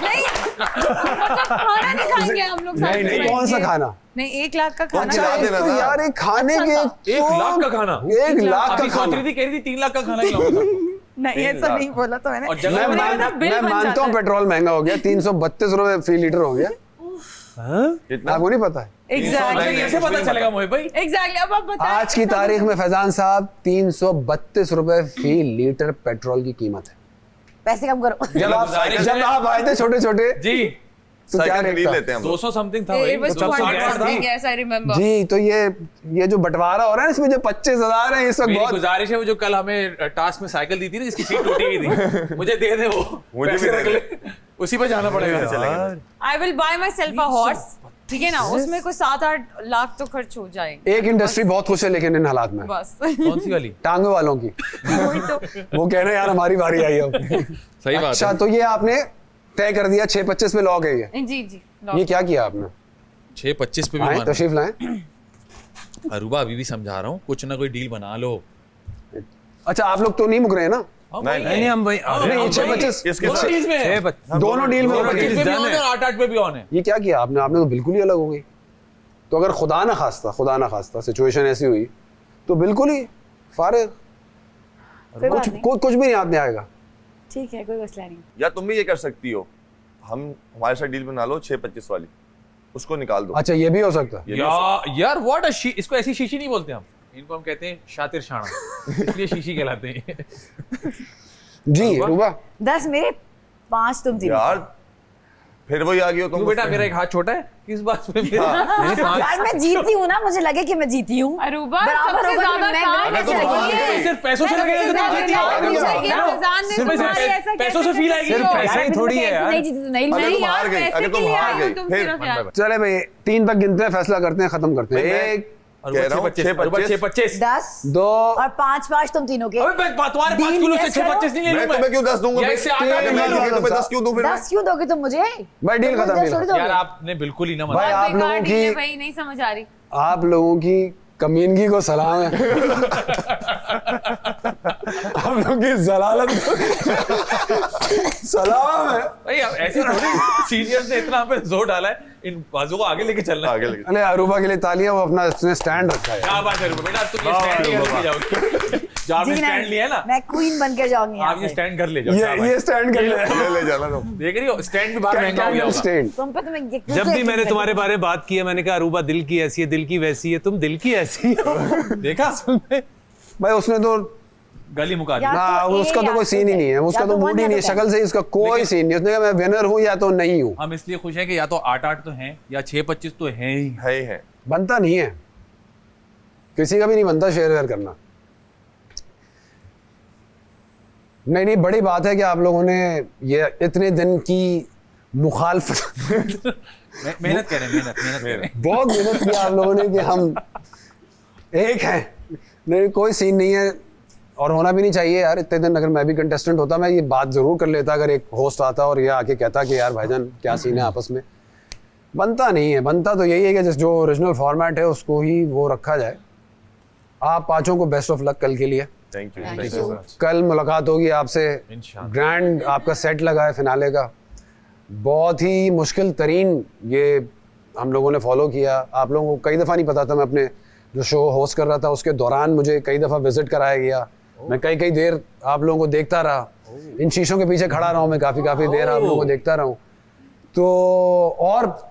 नहीं मतलब खाना नहीं खाएंगे हम लोग साथ में नहीं बैठ कौन सा के। खाना? नहीं 1 लाख का खाना खिला देना तो ना। यार एक खाने के 1 लाख का खाना? 1 लाख का अभी सोच खाना। रही थी, कह रही थी 3 लाख का खाना खिलाऊंगा। नहीं ऐसा नहीं बोला तो मैंने। और जगह मैं मानता हूँ पेट्रोल महंगा हो गया, 332 रुपए फी लीटर हो गया। आपको नहीं पता है? एग्जैक्टली कैसे पता चलेगा मोहित भाई? एग्जैक्टली अब आप बताएं। आज की तारीख में फैजान साहब 332 रुपए फी लीटर पेट्रोल की कीमत है। पैसे कम करो। जब आप आए थे छोटे छोटे जी तो क्या साइकिल रेट खरीद था? लेते हैं हम लोग। 200 समथिंग था It was भाई। 200 something, yes, I remember. जी तो ये जो बंटवारा हो रहा है इसमें जो 25,000 है इस वक्त मेरी बहुत गुजारिश है, वो जो कल हमें टास्क में साइकिल दी थी ना, जिसकी सीट टूटी हुई थी, मुझे दे दे वो। मुझे भी पैसे दे रख दे। ले, उसी पे जाना पड़ेगा। चलेगा। I will buy myself a horse. ठीक है ना, उसमें कोई 7-8 लाख तो खर्च हो जाएंगे। एक इंडस्ट्री बहुत खुश है लेकिन इन हालात में, बस कौन सी वाली? टांगे वालों की। वही तो। वो कह रहे हैं यार हमारी बारी आई अब। सही बात अच्छा है। तो ये आपने तय कर दिया 625 पे लॉक है ये। जी ये क्या किया आपने? 625 पे भी आए माना। तशरीफ लाएं। अरूबा अभी भी समझा रहा हूँ, कुछ ना कोई डील बना लो। अच्छा आप लोग तो नहीं मुक रहे हैं ना? नहीं हम भाई नहीं 625 किसके साथ? दोनों डील में चीज पे भी ऑन है, 8-8 पे भी ऑन है। ये क्या किया आपने? आपने तो बिल्कुल ही अलग हो गई। तो अगर खुदा ना खास्ता सिचुएशन ऐसी हुई तो बिल्कुल ही फारिग, कुछ भी नहीं हाथ में आएगा। ठीक है कोई मसला नहीं। या तुम भी ये कर सकती हो, हम हमारे साथ डील बना लो 625 वाली, उसको निकाल दो। अच्छा ये भी हो सकता है। यार व्हाट अ इसको ऐसी शीशी नहीं बोलते हम, इनको हम कहते हैं शातिर शाना, इसलिए शीशी कहलाते हैं। जी रूबा 10 मेरे 5 तुम तीनों। यार फिर वही आ गई हो तुम। बेटा मेरा एक हाथ छोटा है, किस बात पे? यार मैं जीती हूँ ना, मुझे लगे कि मैं जीती हूँ। अरूबा बराबर सबसे होगा तो ज्यादा मैं काम कैसे तो लगी? भाग सिर्फ पैसों से लगेगा तो तुम जीती हो। पैसों से फील आएगी। सिर्फ पैसा ही थोड़ी है यार। नहीं जीती तो नहीं अगर नहीं तुम हार गई, अगर तुम हार गई फिर चले भाई 3 तक गिनते हैं, फैसला करते हैं, खत्म करते हैं। मैं 1 कह रहा हूँ 625। 10 2 और 5 तुम तीनों के। अबे तुम्हारे 5 किलो से 625 नहीं ले मैं लूं तुम्हें क्यों 10 दूंगा? या इससे 8-8 मैं ले लूं। तुम्हें 10 क्यों दूं फिर? 10 क्यों दोगे तुम मुझे? भाई डील खत्म, डील खत्म। यार आपने बिल्कुल ही ना भाई मना। आप लोगों की भाई नहीं समझ आ रही। आप लोगों की कमीनगी को सलाम है। आप लोगों की जलालत को सलाम है। भाई अब ऐसे थोड़ी सीनियर ने इतना पे जोर डाला है, इन बाजू को आगे लेके चलना है। आगे लेके अरे अरूबा के लिए तालियां, वो अपना उसने स्टैंड रखा है। क्या बात है बेटा, तुम ये स्टैंड लेके जाओगे। जो आपने स्टैंड लिया है ना, मैं क्वीन बन के जाऊंगी आप ये स्टैंड घर ले जाओ। ये स्टैंड कर ले ले जाना तुम। देख रही हो स्टैंड भी बाहर महंगा हो गया होगा। स्टैंड। तुम पे तुम्हें जब भी मैंने तुम्हारे बारे में बात की है, मैंने कहा अरूबा दिल की ऐसी है, दिल की वैसी है, तुम दिल की ऐसी हो। देखा भाई उसने तो गली मुका दी। या ना तो उसका A तो या कोई सीन ही नहीं है, उसका या तो तो मूड one ही या नहीं है, तो शक्ल से ही उसका कोई सीन नहीं। उसने कहा मैं विनर हूँ या तो नहीं हूँ। हम इसलिए खुश हैं कि या तो 8-8 तो हैं या 6-25 तो हैं ही। है बनता नहीं है, किसी का भी नहीं बनता शेयर वेयर करना। नहीं, बड़ी बात है कि आप लोगों ने ये इतने दिन की मुखालफत मेहनत करें, मेहनत करें। बहुत मेहनत की आप लोगों ने कि हम एक हैं। नहीं, कोई सीन नहीं है और होना भी नहीं चाहिए यार। इतने दिन अगर मैं भी कंटेस्टेंट होता, मैं ये बात ज़रूर कर लेता अगर एक होस्ट आता और ये आके कहता कि यार भाईजान क्या सीन है आपस में। बनता नहीं है, बनता तो यही है कि जो ओरिजिनल फॉर्मेट है उसको ही वो रखा जाए। आप पाँचों को बेस्ट ऑफ लक कल के लिए। Thank Thank you. you. कल मुलाकात होगी आपसे। इंशाल्लाह। ग्रैंड आपका सेट लगा है फिनाले का, बहुत ही मुश्किल तरीन ये हम लोगों ने फॉलो किया। आप लोगों को कई दफ़ा नहीं पता था, मैं अपने जो शो होस्ट कर रहा था उसके दौरान मुझे कई दफ़ा विजिट कराया गया। मैं कई देर आप लोगों को देखता रहा, इन शीशों के पीछे खड़ा रहा हूँ मैं काफ़ी देर आप लोगों को देखता रहा हूँ। तो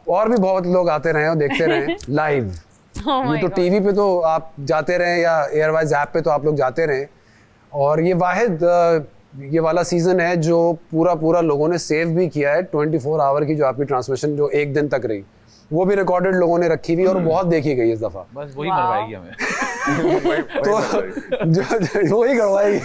और भी बहुत लोग आते रहे और देखते रहे लाइव। ये तो टीवी पे तो आप जाते रहे या एयरवाइज ऐप पे तो आप लोग जाते रहे। और ये वाहिद ये वाला सीजन है जो पूरा लोगों ने सेव भी किया है। 24 आवर की जो आपकी ट्रांसमिशन जो एक दिन तक रही, वो भी रिकॉर्डेड लोगों ने रखी हुई और बहुत देखी गई इस दफा। बस वही मरवाएगी हमें। तो वही करवाएगी।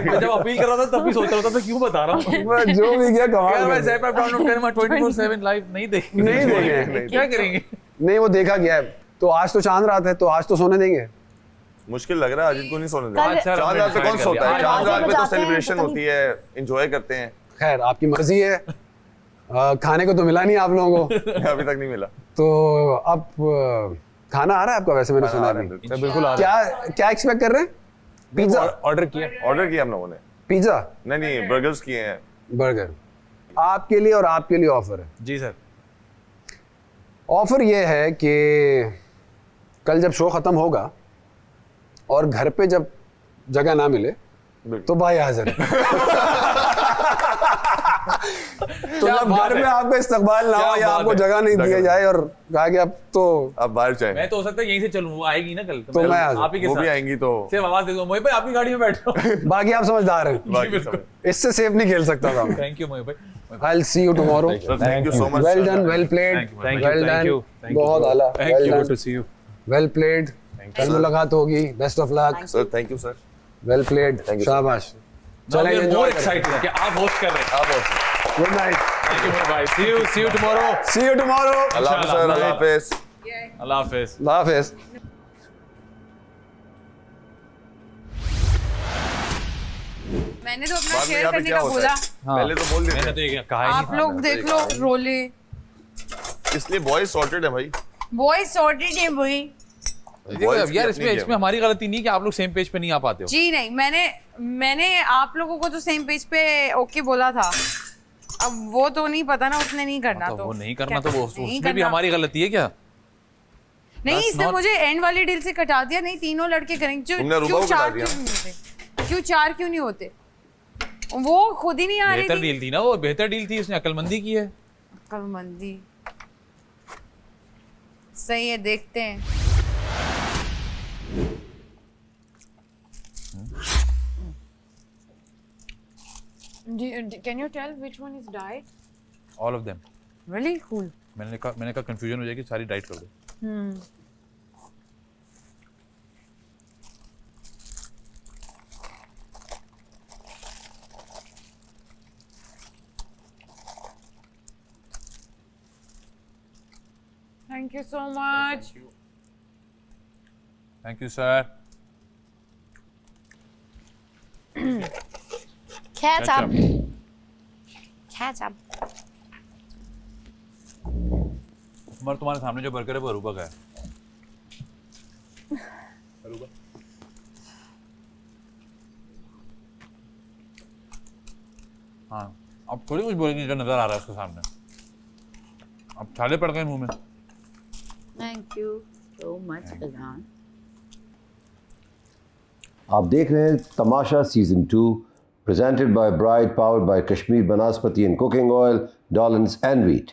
मैं जब अपील कर रहा था तब भी सोच रहा था क्यों बता रहा हूँ। मैं जो भी किया यार मैं कमाल। ज़ैप ऐप डाउनलोड करें, मैं 24/7 लाइव नहीं देखेंगे। नहीं देखेंगे। क्या करेंगे? नहीं, वो देखा गया है। तो आज तो चांद रात है, तो आज तो सोने देंगे। मुश्किल लग रहा है, अजित को नहीं सोने कल- देना। चांद रात पे कौन सोता है? चांद रात पे तो बजाते हैं, सेलिब्रेशन पता होती है, एंजॉय करते हैं। खैर आपकी मर्जी है। खाने को तो मिला नहीं आप लोगों को, अभी तक नहीं मिला। तो अब खाना आ रहा है आपका? वैसे मैंने सुना अभी। बिल्कुल आ रहा है। क्या एक्सपेक्ट कर रहे हैं? पिज्जा ऑर्डर किया। ऑर्डर किया हम लोगों ने। पिज्जा नहीं, बर्गर्स किए हैं। बर्गर आपके लिए और आपके लिए ऑफर है। जी सर। ऑफर ये है कि कल जब शो खत्म होगा और घर पे जब जगह ना मिले तो भाई हाजिर है। तो जब घर में आपका इस्तकबाल ना हो या आपको जगह नहीं दिया जाए और कहा कि अब तो अब बाहर जाए, मैं तो हो सकता है यहीं से चलूं, वो आएगी ना कल तो मैं आप ही के वो साथ भी आएंगी तो सिर्फ आवाज दे दो, मोहित भाई आपकी गाड़ी में बैठो। बाकी आप समझदार हैं, बाकी सब। इससे सेफ नहीं खेल सकता था मैं। थैंक यू मोहित भाई। I'll see you tomorrow. Thank you so much. Well done, well played. Thank Well done. बहुत आला। Well Good done. to see you. Well played. कल मुलाकात होगी। Best of luck. Sir thank you sir. Well played. Thank you, sir. शाबाश। Now we चलें are enjoy more करें। excited कि आप होस्ट कर रहे हैं। आप हो। Good night. Thank you मोहित भाई। See you tomorrow। See you tomorrow. अल्लाह हाफ़िज़ सर, अल्लाह हाफ़िज़। अल्लाह हाफिज। अल्लाह हाफिज़। मैंने तो अपना बाद में शेयर यहाँ पे करने क्या का होता बोला। है? पहले तो बोल मैंने देते तो ये कहा ही आप लोग देख लो रोले। हैं। इसलिए बॉयज सॉर्टेड है भाई। बॉयज सॉर्टेड है भाई। Boys यार की इसमें अपनी इसमें हमारी गलती नहीं कि आप लोग सेम पेज पे नहीं आ पाते हो। जी नहीं, मैंने आप लोगों को तो सेम पेज पे ओके बोला था। अब वो तो नहीं पता ना, उसने नहीं करना तो तो वो नहीं करना तो वो नहीं उसमें भी करना। हमारी गलती है क्या? नहीं, That's इसने not- मुझे एंड वाली डील से कटा दिया। नहीं, तीनों लड़के करेंगे। तुमने अरूबा क्यों को कटा चार दिया? क्यों नहीं होते? क्यों चार क्यों नहीं होते? वो खुद ही नहीं आ रही बेहतर थी। डील थी ना, वो बेहतर डील थी, उसने अक्लमंदी की है। अक्लमंदी सही है, देखते हैं। Can you tell which one is diet? All of them. Really cool. मैंने कहा कंफ्यूजन हो जाएगी, सारी डाइट कर दो। Thank you so much. Thank you sir. Catch up. Catch up. तुम्हारे सामने जो बर्गर है वो अरूबा का है। अरूबा। हाँ, अब थोड़ी कुछ बोलेंगे जो नजर आ रहा है उसके सामने। अब छाले पड़ गए मुंह में। Thank you so much, Fazan. आप देख रहे हैं Tamasha season 2 presented by Bride, powered by Kashmir Banaspati and Cooking Oil, Dollins and Wheat.